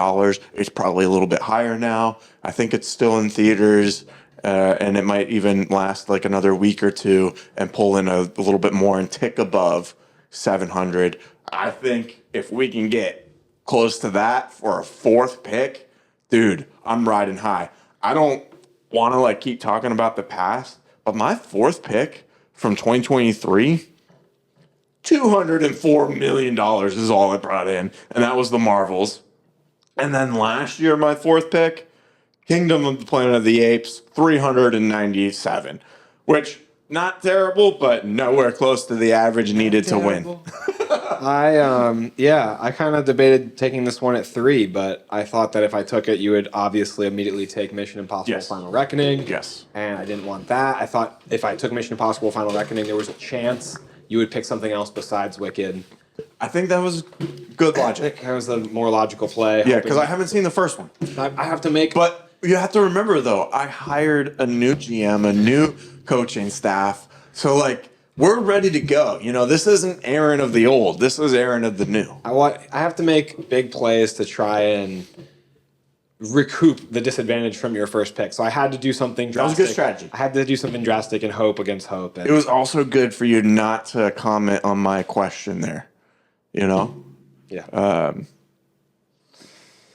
It's probably a little bit higher now. I think it's still in theaters, and it might even last like another week or two and pull in a little bit more and tick above 700. I think if we can get close to that for a fourth pick, dude, I'm riding high. I don't want to like keep talking about the past, but my fourth pick from 2023, $204 million is all it brought in, and that was the Marvels. And then last year, my fourth pick, Kingdom of the Planet of the Apes, 397, which not terrible, but nowhere close to the average needed to win. I kind of debated taking this one at 3, but I thought that if I took it, you would obviously immediately take Mission Impossible Yes. Final Reckoning. Yes. And I didn't want that. I thought if I took Mission Impossible Final Reckoning, there was a chance you would pick something else besides Wicked. I think that was good I logic. think that was a more logical play. Yeah, because I haven't seen the first one. I have to make... But you have to remember, though, I hired a new GM, a new coaching staff. So, like, we're ready to go. You know, this isn't Arron of the old. This is Arron of the new. I have to make big plays to try and recoup the disadvantage from your first pick. So I had to do something drastic. That was a good strategy. I had to do something drastic and hope against hope. And It was also good for you not to comment on my question there, you know? yeah.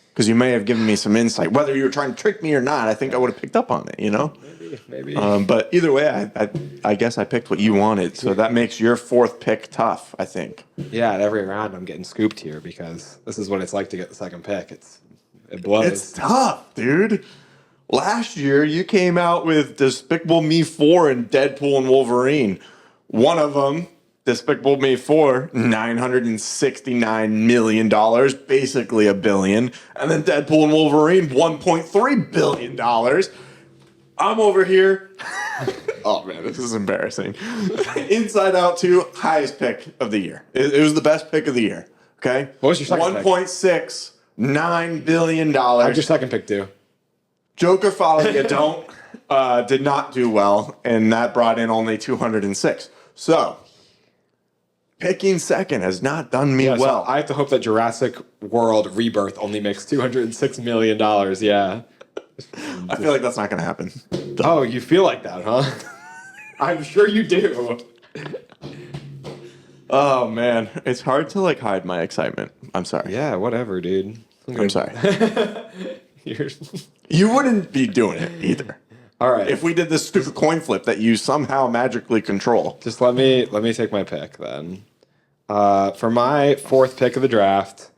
Because you may have given me some insight. Whether you were trying to trick me or not, I think I would have picked up on it, you know? Maybe. But either way, I guess I picked what you wanted. So that makes your fourth pick tough, I think. Yeah, at every round I'm getting scooped here because this is what it's like to get the second pick. It blows. It's tough, dude. Last year, you came out with Despicable Me 4 and Deadpool and Wolverine. One of them, Despicable Me 4, $969 million, basically $1 billion. And then Deadpool and Wolverine, $1.3 billion. I'm over here. Oh, man, this is embarrassing. Inside Out 2, highest pick of the year. It was the best pick of the year, okay? What was your second pick? $1.69 billion. How'd your second pick do? Joker Followed You Don't did not do well, and that brought in only 206. So, picking second has not done me Yeah, well. so I have to hope that Jurassic World Rebirth only makes $206 million. Yeah. I feel like that's not going to happen. Oh, you feel like that, huh? I'm sure you do. Oh, man. It's hard to, like, hide my excitement. I'm sorry. Yeah, whatever, dude. I'm sorry. You're... You wouldn't be doing it either. All right. If we did this stupid coin flip that you somehow magically control. Just let me take my pick then. For my fourth pick of the draft,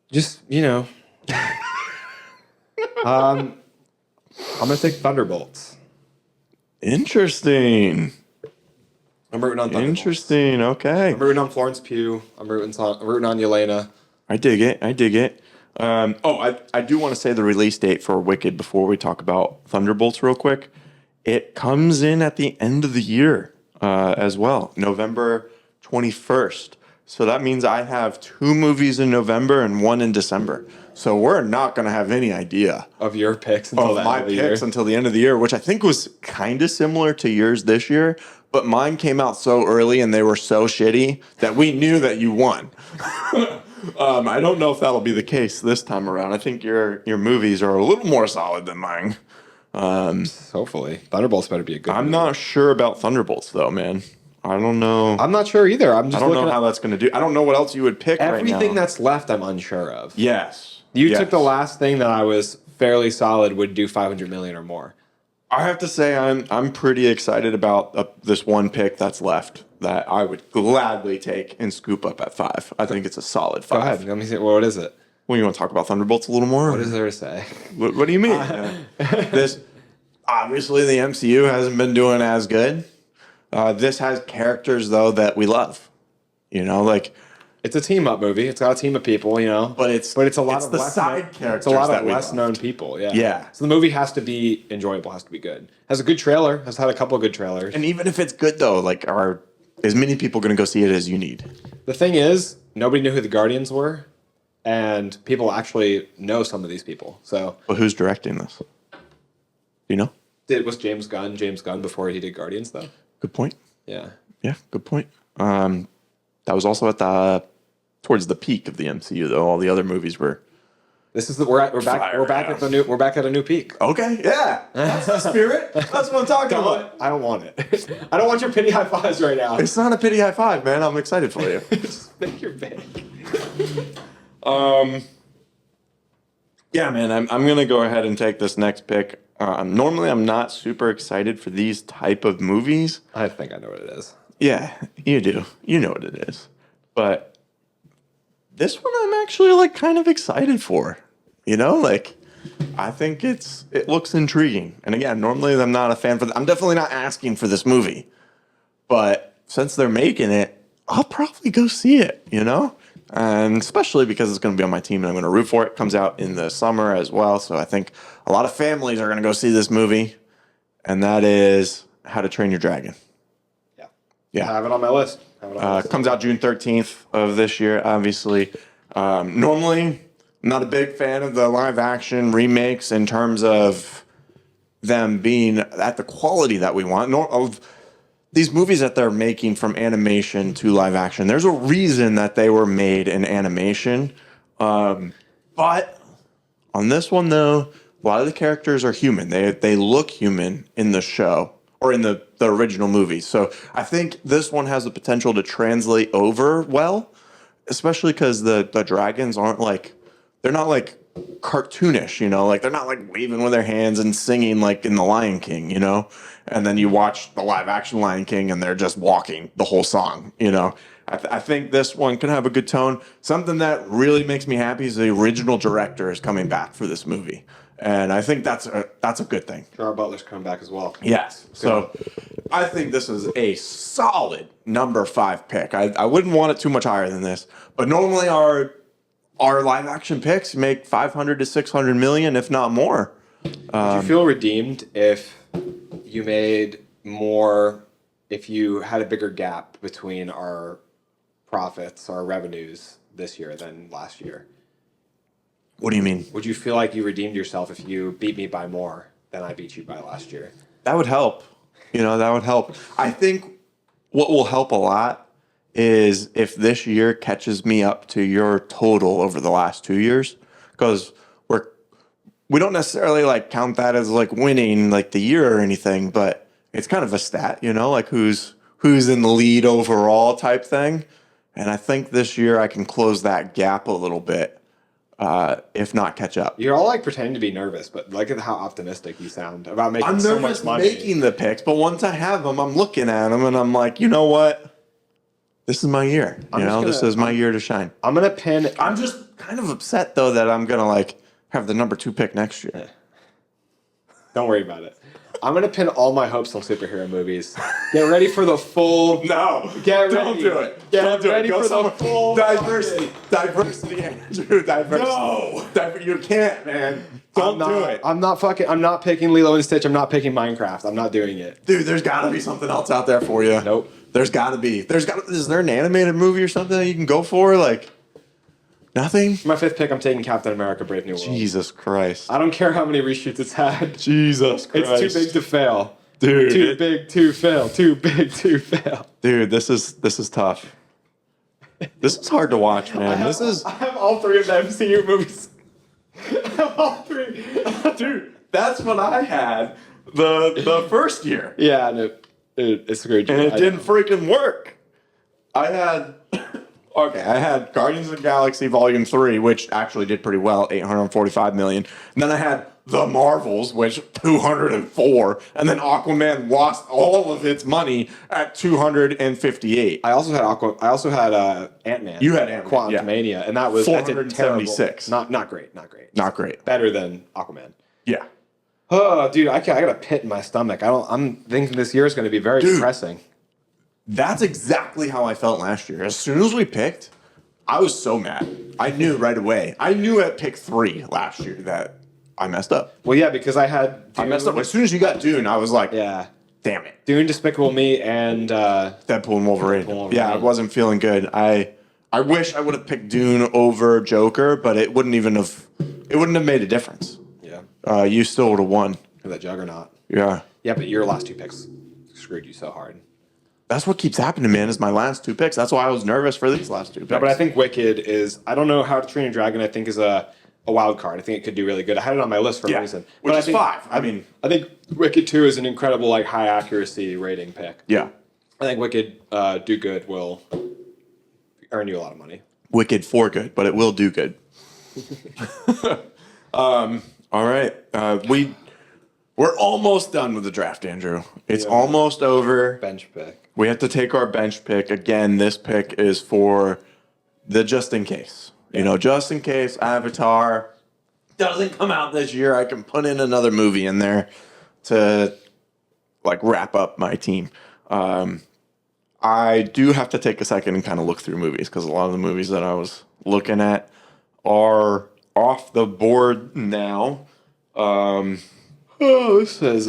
just, you know, I'm going to take Thunderbolts. Interesting. I'm rooting on Thunderbolts. Interesting. Okay. I'm rooting on Florence Pugh. I'm rooting on Yelena. I dig it. I do want to say the release date for Wicked before we talk about Thunderbolts real quick. It comes in at the end of the year as well, November 21st. So that means I have 2 movies in November and 1 in December. So we're not going to have any idea Of your picks until of my picks until the end of the year, which I think was kind of similar to yours this year. But mine came out so early and they were so shitty that we knew that you won. I don't know if that'll be the case this time around. I think your movies are a little more solid than mine. Hopefully. Thunderbolts better be a good I'm movie. not sure about Thunderbolts though, man. I don't know. I'm not sure either. I'm just I don't know looking how that's going to do. I don't know what else you would pick right now. everything that's left I'm unsure of. Yes. You Yes. took the last thing that I was fairly solid would do 500 million or more. I have to say I'm pretty excited about this one pick that's left that I would gladly take and scoop up at 5. I think it's a solid 5. Go ahead. Let me see. What is it? Well, you want to talk about Thunderbolts a little more? What is there to say? What do you mean? This obviously the MCU hasn't been doing as good. This has characters though that we love. You know, like It's a team up movie. It's got a team of people, you know. But it's a lot it's of the less side It's characters a lot that of we less loved. known people. Yeah. Yeah. So the movie has to be enjoyable. Has to be good. Has a good trailer. Has had a couple of good trailers. And even if it's good though, like are as many people going to go see it as you need? The thing is, nobody knew who the Guardians were, and people actually know some of these people. So But who's directing this? Do you know? was James Gunn before he did Guardians though? Good point. Yeah. Yeah, good point. That was also at towards the peak of the MCU though. All the other movies were This is we're back at a new peak. okay. Yeah, that's the spirit. That's what I'm talking about. I don't want it. I don't want your pity high fives right now. It's not a pity high five, man. I'm excited for you. Just make your big. Yeah, man. I'm gonna go ahead and take this next pick. Normally, I'm not super excited for these type of movies. I think I know what it is. Yeah, you do. You know what it is. But this one I'm actually like kind of excited for. You know, like I think it looks intriguing. And again, normally I'm not a fan I'm definitely not asking for this movie. But since they're making it, I'll probably go see it, you know? And especially because it's going to be on my team and I'm going to root for it. It comes out in the summer as well. So I think a lot of families are going to go see this movie. And that is How to Train Your Dragon. Yeah. I have it on my list. Comes out June 13th of this year, obviously. Normally, I'm not a big fan of the live action remakes in terms of them being at the quality that we want. Of these movies that they're making from animation to live action, there's a reason that they were made in animation. But on this one, though, a lot of the characters are human. They look human in the show or in the original movie. So I think this one has the potential to translate over well, especially because the dragons aren't like, they're not like cartoonish, you know, like they're not like waving with their hands and singing like in The Lion King, you know, and then you watch the live action Lion King and they're just walking the whole song, you know. I think this one can have a good tone. Something that really makes me happy is the original director is coming back for this movie. And I think that's a good thing. Gerard Butler's coming back as well. Yes. So I think this is a solid number 5 pick. I wouldn't want it too much higher than this. But normally our live action picks make 500 to 600 million, if not more. Would you feel redeemed if you made more, if you had a bigger gap between our profits, our revenues this year than last year? What do you mean? Would you feel like you redeemed yourself if you beat me by more than I beat you by last year? That would help. You know, that would help. I think what will help a lot is if this year catches me up to your total over the last 2 years, because we don't necessarily like count that as like winning like the year or anything, but it's kind of a stat, you know, like who's in the lead overall type thing. And I think this year I can close that gap a little bit. If not catch up. You're all like pretending to be nervous, but look at how optimistic you sound about making so much money. I'm nervous making the picks, but once I have them, I'm looking at them and I'm like, you know what? This is my year. This is my year to shine. I'm gonna pin. I'm just kind of upset though that I'm gonna like have the number 2 pick next year. Don't worry about it. I'm gonna pin all my hopes on superhero movies. Get ready for the full. No, get ready. Don't do it. Get ready for the full diversity, Andrew. Diversity. No, you can't, man. Don't do it. I'm not picking Lilo and Stitch. I'm not picking Minecraft. I'm not doing it. Dude, there's got to be something else out there for you. Nope. There's got to be. Is there an animated movie or something that you can go for? Like, nothing? My 5th pick, I'm taking Captain America: Brave New World. Jesus Christ. I don't care how many reshoots it's had. Jesus Christ. It's too big to fail. Dude. Too big to fail. Too big to fail. Dude, this is tough. This is hard to watch, man. I have all 3 of the MCU movies. I have all 3. Dude, that's what I had the first year. Yeah, no, it's a great job. And it didn't freaking work. I had Guardians of the Galaxy Volume 3, which actually did pretty well, 845 million. And then I had The Marvels, which 204, and then Aquaman lost all of its money at 258. I also had Ant-Man. You had Ant-Man, Quantumania, and that's a terrible. 476. Not great. Not great. Better than Aquaman. Yeah. Oh, dude, I got a pit in my stomach. I'm thinking this year is going to be very depressing. That's exactly how I felt last year. As soon as we picked, I was so mad. I knew right away. I knew at pick 3 last year that I messed up. Well, yeah, because I messed up. As soon as you got Dune, I was like, yeah, damn it. Dune, Despicable Me, and Deadpool and Wolverine. Yeah, I wasn't feeling good. I wish I would have picked Dune over Joker, but it wouldn't have made a difference. Yeah. You still would have won. That Juggernaut. Yeah. Yeah, but your last 2 picks screwed you so hard. That's what keeps happening, man, is my last 2 picks. That's why I was nervous for these last 2 picks. No, but I think Wicked is, I don't know how to Train Your Dragon, I think is a wild card. I think it could do really good. I had it on my list for a reason. Which is 5. I think Wicked 2 is an incredible, like, high accuracy rating pick. Yeah. I think Wicked Do Good will earn you a lot of money. Wicked for good, but it will do good. All right. We're almost done with the draft, Andrew. It's almost over. Bench pick. We have to take our bench pick. Again, this pick is for the just in case. You know, just in case Avatar doesn't come out this year, I can put in another movie in there to, like, wrap up my team. I do have to take a second and kind of look through movies because a lot of the movies that I was looking at are off the board now. This is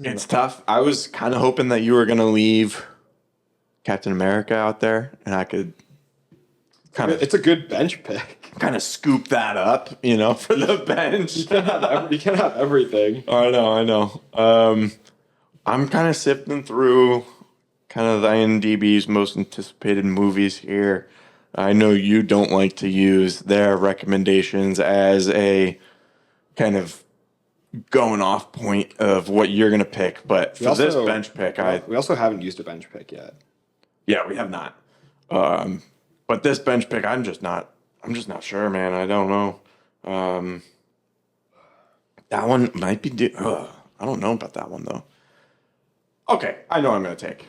It's tough. I was kind of hoping that you were going to leave Captain America out there, and I could it's a good bench pick. kind of scoop that up, you know, for the bench. You can't have everything. I know. I'm kind of sifting through kind of the IMDb's most anticipated movies here. I know you don't like to use their recommendations as a kind of going off point of what you're going to pick, but for this bench pick, we also haven't used a bench pick yet. Yeah, we have not. But this bench pick, I'm just not sure, man. I don't know. That one might be I don't know about that one though. Okay, I know I'm going to take.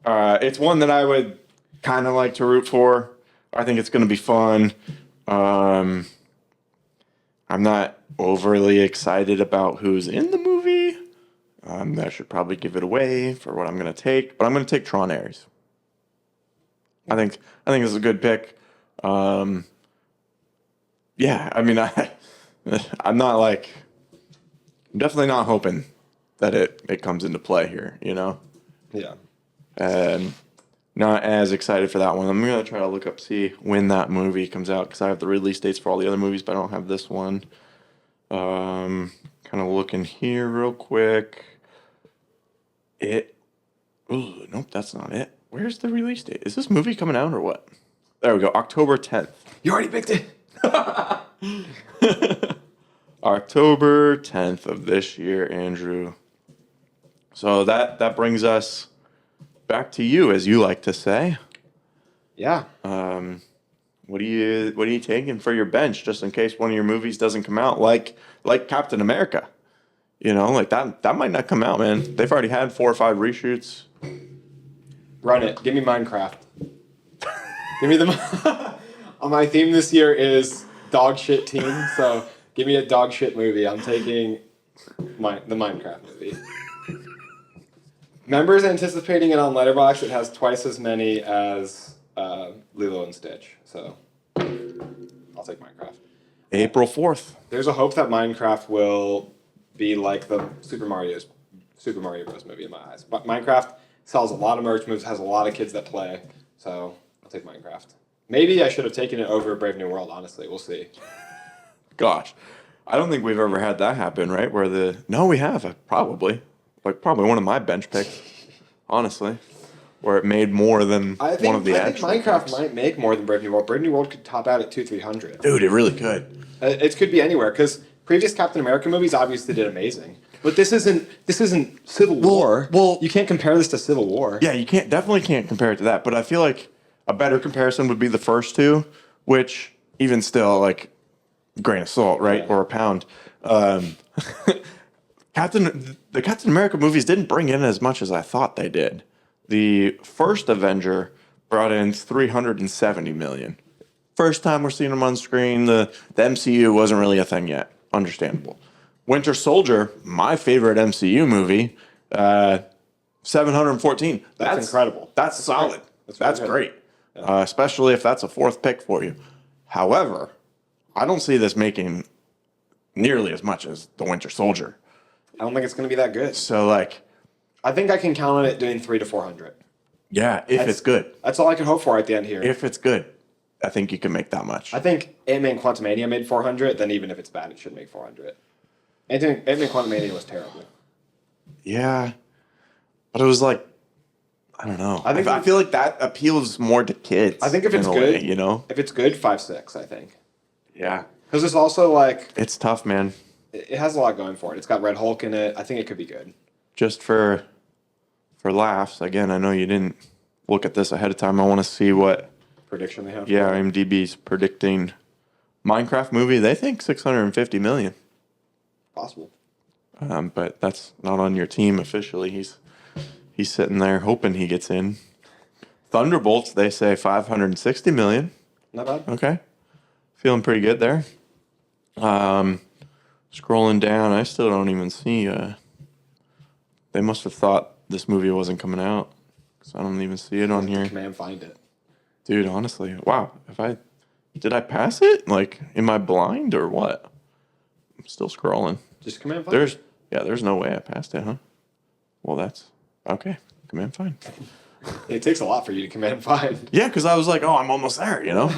It's one that I would kind of like to root for. I think it's going to be fun. I'm not overly excited about who's in the movie. That should probably give it away for what I'm going to take. But I'm going to take Tron Ares. I think this is a good pick. Yeah, I mean, I'm not like... I'm definitely not hoping that it comes into play here, you know? Yeah. Not as excited for that one. I'm going to try to look up, see when that movie comes out, because I have the release dates for all the other movies, but I don't have this one. Kind of looking here real quick. Nope, that's not it. Where's the release date? Is this movie coming out or what? There we go, October 10th. You already picked it. October 10th of this year, Andrew. So that brings us back to you, as you like to say. Yeah. What are you taking for your bench, just in case one of your movies doesn't come out, like Captain America? You know, like that might not come out, man. They've already had 4 or 5 reshoots. Run it. Give me Minecraft. Give me my theme this year is dog shit team, so give me a dog shit movie. I'm taking the Minecraft movie. Members anticipating it on Letterboxd. It has twice as many as Lilo and Stitch, so I'll take Minecraft. April 4th. There's a hope that Minecraft will be like the Super Mario Bros. Movie in my eyes. But Minecraft sells a lot of merch, moves, has a lot of kids that play, so I'll take Minecraft. Maybe I should have taken it over Brave New World, honestly. We'll see. Gosh, I don't think we've ever had that happen, right? No, we have, probably. Like, probably one of my bench picks, honestly, where it made more than one of the actual I think Minecraft picks. might make more than Brave New World. Brave New World could top out at 200-300. Dude, it really could. It could be anywhere, because previous Captain America movies obviously did amazing. But this isn't Civil War. Well, you can't compare this to Civil War. Yeah, you definitely can't compare it to that. But I feel like a better comparison would be the first two, which even still, like, grain of salt, right? Yeah. Or a pound. The Captain America movies didn't bring in as much as I thought they did. The first Avenger brought in 370 million. First time we're seeing them on screen. The MCU wasn't really a thing yet. Understandable. Winter Soldier, my favorite MCU movie, 714. That's incredible. That's solid. That's great. Yeah. Especially if that's a fourth pick for you. However, I don't see this making nearly as much as the Winter Soldier. I don't think it's going to be that good. So, like, I think I can count on it doing 300 to 400. yeah, if it's good. That's all I can hope for at the end here. If it's good, I think you can make that much. I think Ant-Man Quantumania made 400, then even if it's bad, it should make 400. Ant-Man Quantumania was terrible. Yeah. But it was like, I don't know. I feel like that appeals more to kids. I think if it's good, you know? If it's good, 5.6, I think. Yeah. Because it's also like, It's tough, man. it has a lot going for it. It's got Red Hulk in it. I think it could be good. Just for laughs, again, I know you didn't look at this ahead of time. I want to see what, Prediction they have. yeah, IMDb's predicting. Minecraft movie, they think 650 million. Possible. But that's not on your team officially. He's sitting there hoping he gets in. Thunderbolts, they say 560 million. Not bad. Okay. Feeling pretty good there. Scrolling down, I still don't even see. They must have thought this movie wasn't coming out, because I don't even see it on here. Command find it. Dude, honestly, wow. Did I pass it? Like, am I blind or what? I'm still scrolling. Just command find it. There's no way I passed it, huh? Well, that's okay. Command find. It takes a lot for you to command find. Yeah, because I was like, oh, I'm almost there, you know?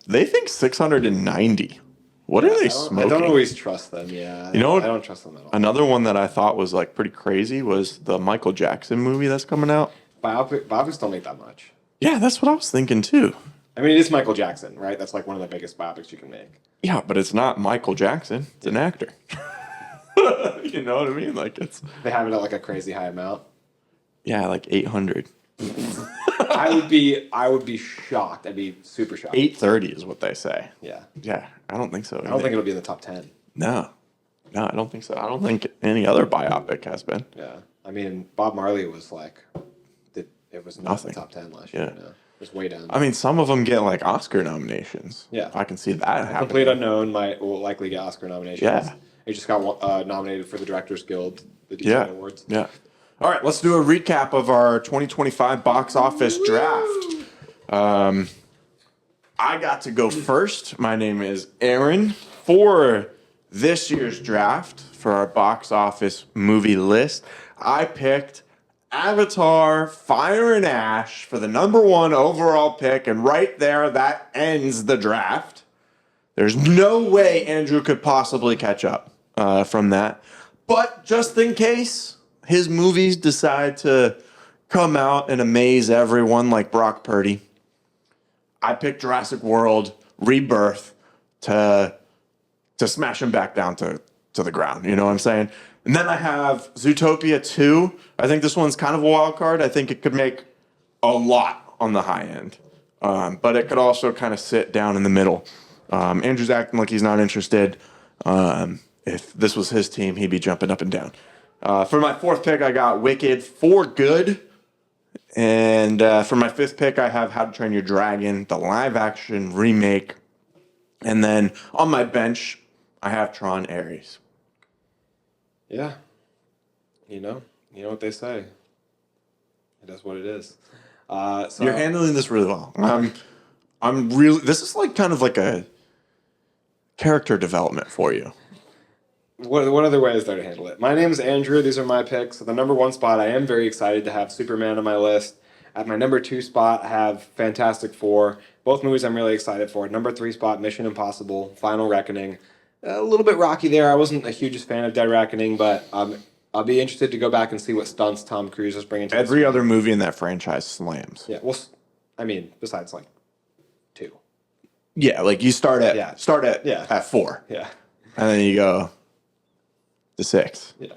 They think 690. What are they smoking? I don't always trust them, yeah. You know what? I don't trust them at all. Another one that I thought was like pretty crazy was the Michael Jackson movie that's coming out. Biopics don't make that much. Yeah, that's what I was thinking too. I mean, it is Michael Jackson, right? That's like one of the biggest biopics you can make. Yeah, but it's not Michael Jackson. It's an actor. You know what I mean? Like They have it at like a crazy high amount. Yeah, like 800. I would be shocked. I'd be super shocked. 830 is what they say. Yeah. Yeah, I don't think so. I don't think it'll be in the top 10. No, I don't think so. I don't think any other biopic has been. Yeah. I mean, Bob Marley was like, it was not in the top 10 last year. Yeah. No. It was way down. I mean, some of them get like Oscar nominations. Yeah. I can see that happening. Complete Unknown will likely get Oscar nominations. Yeah. It just got nominated for the Directors Guild, the Design Awards. Yeah. All right, let's do a recap of our 2025 box office draft. I got to go first. My name is Arron. For this year's draft, for our box office movie list, I picked Avatar, Fire and Ash for the #1 overall pick, and right there, that ends the draft. There's no way Andrew could possibly catch up from that. But just in case his movies decide to come out and amaze everyone like Brock Purdy, I picked Jurassic World Rebirth to smash him back down to the ground. You know what I'm saying? And then I have Zootopia 2. I think this one's kind of a wild card. I think it could make a lot on the high end. But it could also kind of sit down in the middle. Andrew's acting like he's not interested. If this was his team, he'd be jumping up and down. For my 4th pick, I got Wicked for Good. And for my 5th pick, I have How to Train Your Dragon, the live-action remake. And then on my bench, I have Tron Ares. Yeah. You know what they say. It is what it is. So You're handling this really well. I'm really. This is like kind of like a character development for you. What other way is there to handle it? My name is Andrew. These are my picks. At the #1 spot, I am very excited to have Superman on my list. At my #2 spot, I have Fantastic Four. Both movies I'm really excited for. #3 spot, Mission Impossible, Final Reckoning. A little bit rocky there. I wasn't a hugest fan of Dead Reckoning, but I'll be interested to go back and see what stunts Tom Cruise is bringing to Every other movie in that franchise slams. Yeah, well, I mean, besides like 2. Yeah, like you start at at 4. Yeah. And then you go to 6. Yeah.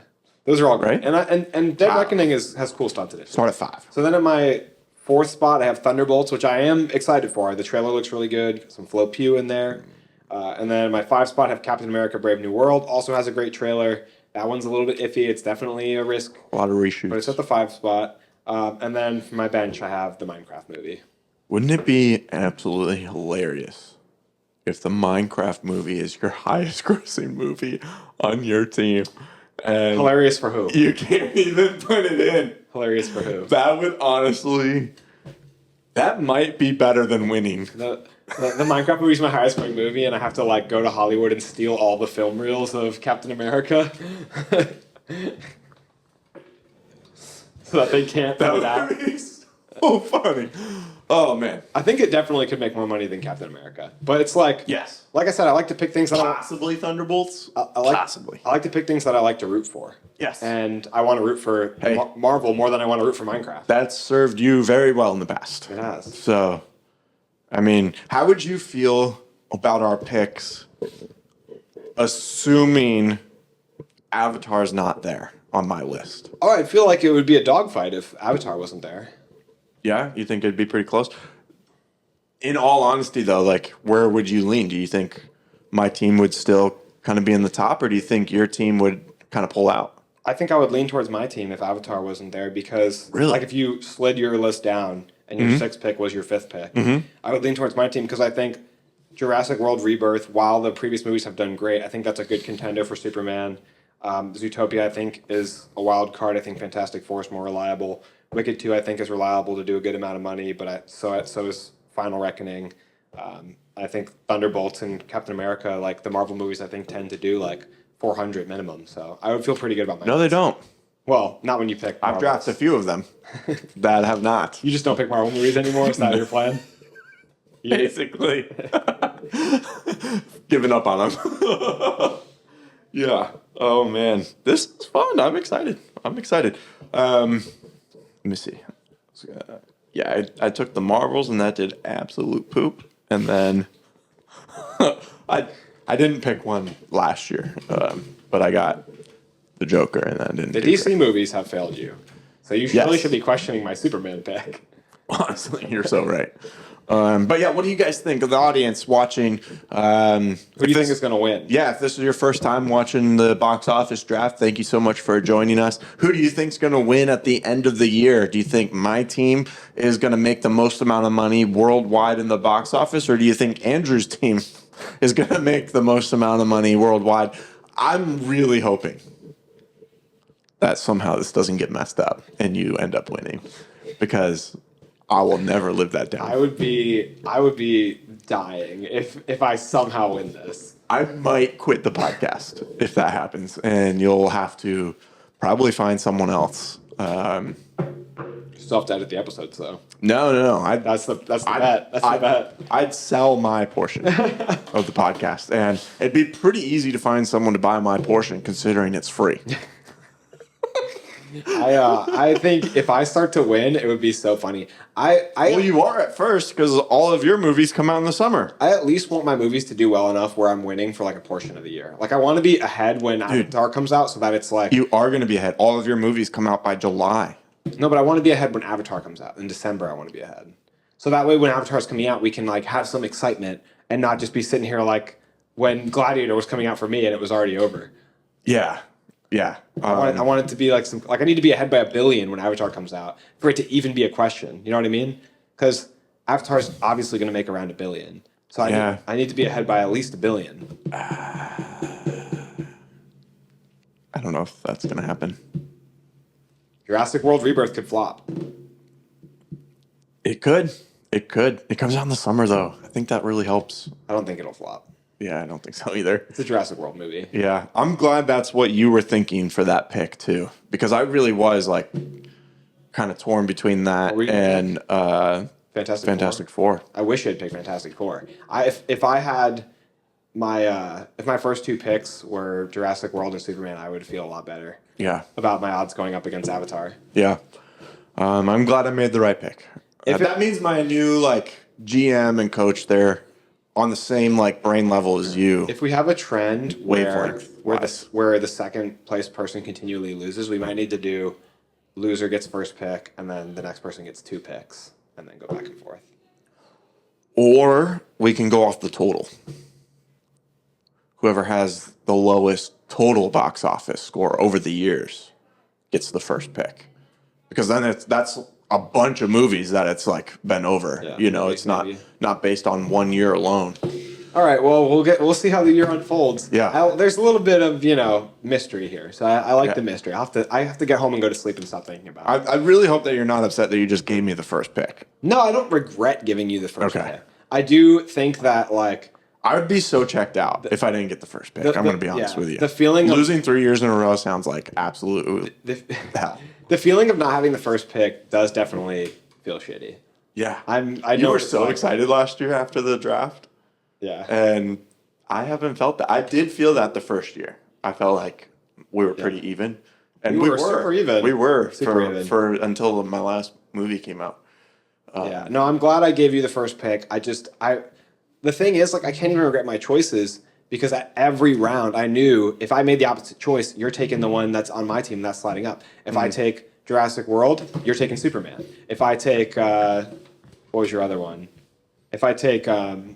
Those are all great. Right? And Dead Reckoning has cool stunts in it. Start at 5. So then at my 4th spot, I have Thunderbolts, which I am excited for. The trailer looks really good. Some Flo Pugh in there. And then my 5 spot, have Captain America: Brave New World. Also has a great trailer. That one's a little bit iffy. It's definitely a risk, A lot of reshoots. but it's at the 5 spot. And then for my bench, I have the Minecraft movie. Wouldn't it be absolutely hilarious if the Minecraft movie is your highest grossing movie on your team? And Hilarious for who? you can't even put it in. Hilarious for who? That would honestly, that might be better than winning. The Minecraft movie is my highest ranked movie, and I have to like go to Hollywood and steal all the film reels of Captain America, so that they can't put That it out. would be so funny. Oh man. I think it definitely could make more money than Captain America, but it's like, Yes. like I said, I like to pick things that Possibly Thunderbolts. I like. Possibly. I like to pick things that I like to root for. Yes. And I want to root for Hey. Marvel more than I want to root for Minecraft. That's served you very well in the past. It has. So, I mean, how would you feel about our picks, assuming Avatar's not there on my list? Oh, I feel like it would be a dogfight if Avatar wasn't there. Yeah, you think it'd be pretty close? In all honesty, though, like, where would you lean? Do you think my team would still kind of be in the top, or do you think your team would kind of pull out? I think I would lean towards my team if Avatar wasn't there because, Really? like, if you slid your list down and your 6th pick was your 5th pick, I would lean towards my team because I think Jurassic World Rebirth, while the previous movies have done great, I think that's a good contender for Superman. Zootopia, I think, is a wild card. I think Fantastic Four is more reliable. Wicked 2, I think, is reliable to do a good amount of money, but so is Final Reckoning. I think Thunderbolts and Captain America, like the Marvel movies, I think tend to do like 400 minimum. So I would feel pretty good about my. No, they don't. Well, not when you pick. I've Marvels. drafted a few of them that have not. You just don't pick Marvel movies anymore. Is that your plan? Basically. Giving up on them. Yeah. Oh, man. This is fun. I'm excited. Let me see. Yeah, I took the Marvels, and that did absolute poop. And then I didn't pick one last year, but I got the Joker, and that didn't The do DC great. movies have failed you, so you Yes. really should be questioning my Superman pick. Honestly, you're so right. But yeah, what do you guys think of the audience watching? Who do you think is going to win? Yeah, if this is your first time watching the box office draft, thank you so much for joining us. Who do you think is going to win at the end of the year? Do you think my team is going to make the most amount of money worldwide in the box office, or do you think Andrew's team is going to make the most amount of money worldwide? I'm really hoping that somehow this doesn't get messed up and you end up winning, because I will never live that down. I would be dying if I somehow win this. I might quit the podcast if that happens, and you'll have to probably find someone else. You still have to edit the episodes, though. No. That's the bet. That's the bet. I'd sell my portion of the podcast, and it'd be pretty easy to find someone to buy my portion, considering it's free. I think if I start to win, it would be so funny. Well, you are at first, because all of your movies come out in the summer. I at least want my movies to do well enough where I'm winning for like a portion of the year. Like I want to be ahead when Avatar comes out, so that it's like You are going to be ahead. All of your movies come out by July. no, but I want to be ahead when Avatar comes out in December. I want to be ahead, so that way when Avatar's coming out, we can like have some excitement and not just be sitting here like when Gladiator was coming out for me and it was already over. Yeah. I want it to be like I need to be ahead by 1 billion when Avatar comes out for it to even be a question. You know what I mean? Because Avatar's obviously going to make around 1 billion. So I need to be ahead by at least 1 billion. I don't know if that's going to happen. Jurassic World Rebirth could flop. It could. It comes out in the summer, though. I think that really helps. I don't think it'll flop. Yeah, I don't think so either. It's a Jurassic World movie. Yeah, I'm glad that's what you were thinking for that pick, too. Because I really was, like, kind of torn between that and Fantastic Four. I wish I'd picked Fantastic Four. If I had if my first 2 picks were Jurassic World and Superman, I would feel a lot better. Yeah. About my odds going up against Avatar. Yeah. I'm glad I made the right pick. That means my new, like, GM and coach there on the same like brain level as you. If we have a trend where the second place person continually loses, we might need to do loser gets first pick and then the next person gets 2 picks and then go back and forth. Or we can go off the total. whoever has the lowest total box office score over the years gets the first pick. Because then that's a bunch of movies that it's like been over. Yeah, it's not based on 1 year alone. All right, well, we'll see how the year unfolds. Yeah. There's a little bit of, mystery here. So I like the mystery. I have to get home and go to sleep and stop thinking about it. I really hope that you're not upset that you just gave me the first pick. No, I don't regret giving you the first Okay. pick. I do think that, like... I would be so checked out if I didn't get the first pick. I'm going to be honest with you. The feeling losing 3 years in a row sounds like absolute hell. The feeling of not having the first pick does definitely feel shitty. Yeah. You were so excited last year after the draft. Yeah. And I haven't felt that. I did feel that the first year. I felt like we were pretty even. And we were super even. We were super even. for until my last movie came out. Yeah. No, I'm glad I gave you the first pick. The thing is, like, I can't even regret my choices because at every round I knew if I made the opposite choice, you're taking the one that's on my team that's sliding up. If I take Jurassic World, you're taking Superman. If I take, what was your other one? If I take Zootopia,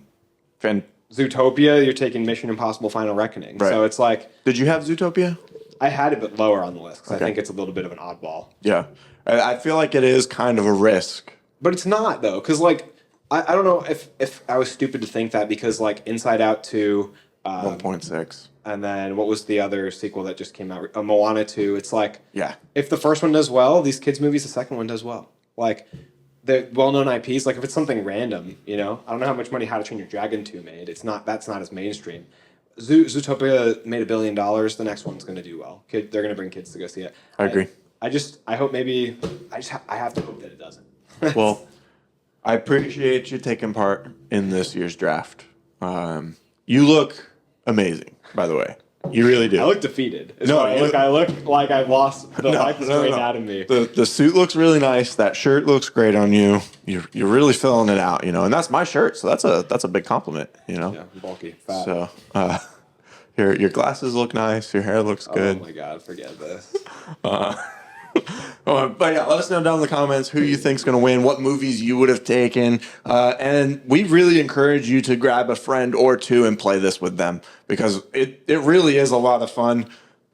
you're taking Mission Impossible Final Reckoning. Right. So it's like... Did you have Zootopia? I had it, but lower on the list because I think it's a little bit of an oddball. Yeah. I feel like it is kind of a risk. But it's not, though, because, like... I don't know if I was stupid to think that because, like, Inside Out 2... 1.6. And then what was the other sequel that just came out? Moana 2. It's like... Yeah. If the first one does well, these kids' movies, the second one does well. Like, the well-known IPs, like, if it's something random, I don't know how much money How to Train Your Dragon 2 made. That's not as mainstream. Zootopia made $1 billion. The next one's going to do well. They're going to bring kids to go see it. I agree. I hope maybe... I have to hope that it doesn't. Well... I appreciate you taking part in this year's draft. You look amazing, by the way. You really do. I look defeated. I look like I've lost the life is drained out of me. The suit looks really nice. That shirt looks great on you. You're really filling it out, and that's my shirt, so that's a big compliment, Yeah, bulky, fat. So your glasses look nice. Your hair looks good. Oh my God, forget this. But yeah, let us know down in the comments who you think's going to win, what movies you would have taken, and we really encourage you to grab a friend or two and play this with them because it really is a lot of fun.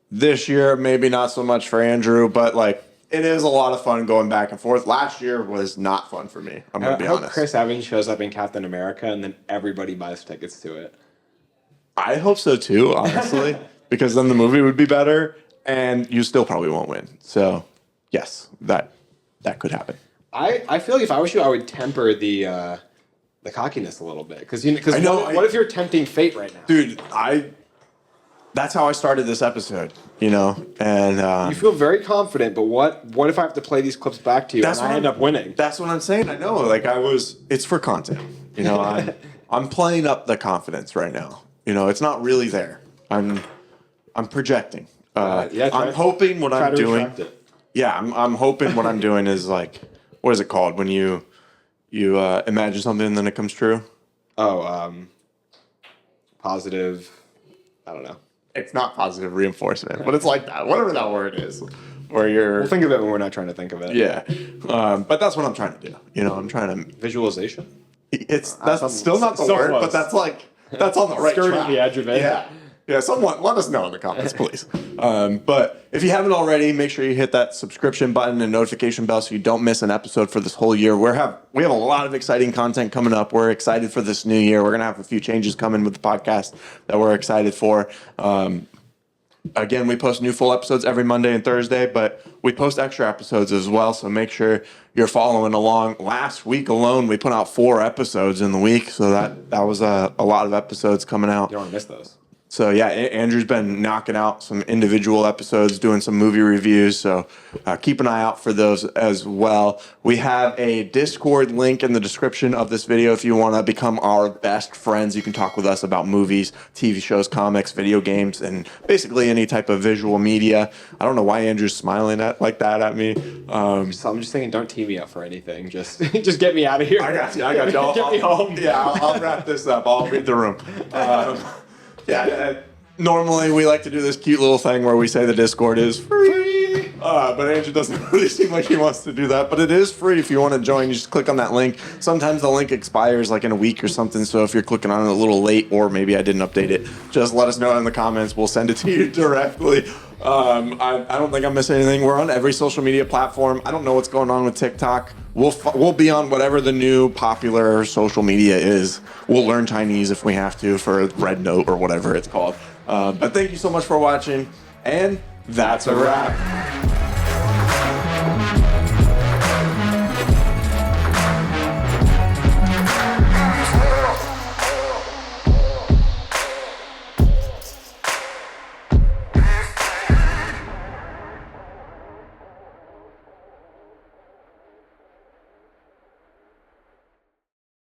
This year, maybe not so much for Andrew, but like it is a lot of fun going back and forth. Last year was not fun for me. I'm going to be honest. Chris Evans shows up in Captain America and then everybody buys tickets to it. I hope so too, honestly, because then the movie would be better. And you still probably won't win. So, yes, that could happen. I feel like if I was you, I would temper the cockiness a little bit because what if you're tempting fate right now, dude? That's how I started this episode, and you feel very confident. But what if I have to play these clips back to you and I end up winning? That's what I'm saying. I know, it's for content. I'm playing up the confidence right now. It's not really there. I'm projecting. I'm hoping what I'm doing. Yeah, I'm hoping what I'm doing is like, what is it called when you imagine something and then it comes true? Oh, positive. I don't know. It's not positive reinforcement, but it's like that. Whatever that word is, where you're. We'll think of it when we're not trying to think of it. Yeah, but that's what I'm trying to do. I'm trying to visualization. That's still not the word, but that's on the right track. Skirting the edge of it. Yeah. Yeah, someone let us know in the comments, please. But if you haven't already, make sure you hit that subscription button and notification bell so you don't miss an episode for this whole year. We have a lot of exciting content coming up. We're excited for this new year. We're going to have a few changes coming with the podcast that we're excited for. Again, we post new full episodes every Monday and Thursday, but we post extra episodes as well, so make sure you're following along. Last week alone, we put out 4 episodes in the week, so that was a lot of episodes coming out. You don't want to miss those. So yeah, Andrew's been knocking out some individual episodes, doing some movie reviews. So keep an eye out for those as well. We have a Discord link in the description of this video. If you want to become our best friends, you can talk with us about movies, TV shows, comics, video games, and basically any type of visual media. I don't know why Andrew's smiling like that at me. I'm just thinking, don't tee me up for anything. Just get me out of here. I got you. Get me home. Yeah, I'll wrap this up. I'll read the room. Yeah, normally we like to do this cute little thing where we say the Discord is free. But Andrew doesn't really seem like he wants to do that. But it is free if you want to join. You just click on that link. Sometimes the link expires like in a week or something. So if you're clicking on it a little late, or maybe I didn't update it, just let us know in the comments. We'll send it to you directly. I don't think I'm missing anything. We're on every social media platform. I don't know what's going on with TikTok. We'll be on whatever the new popular social media is. We'll learn Chinese if we have to for Red Note or whatever it's called. But thank you so much for watching. And that's a wrap.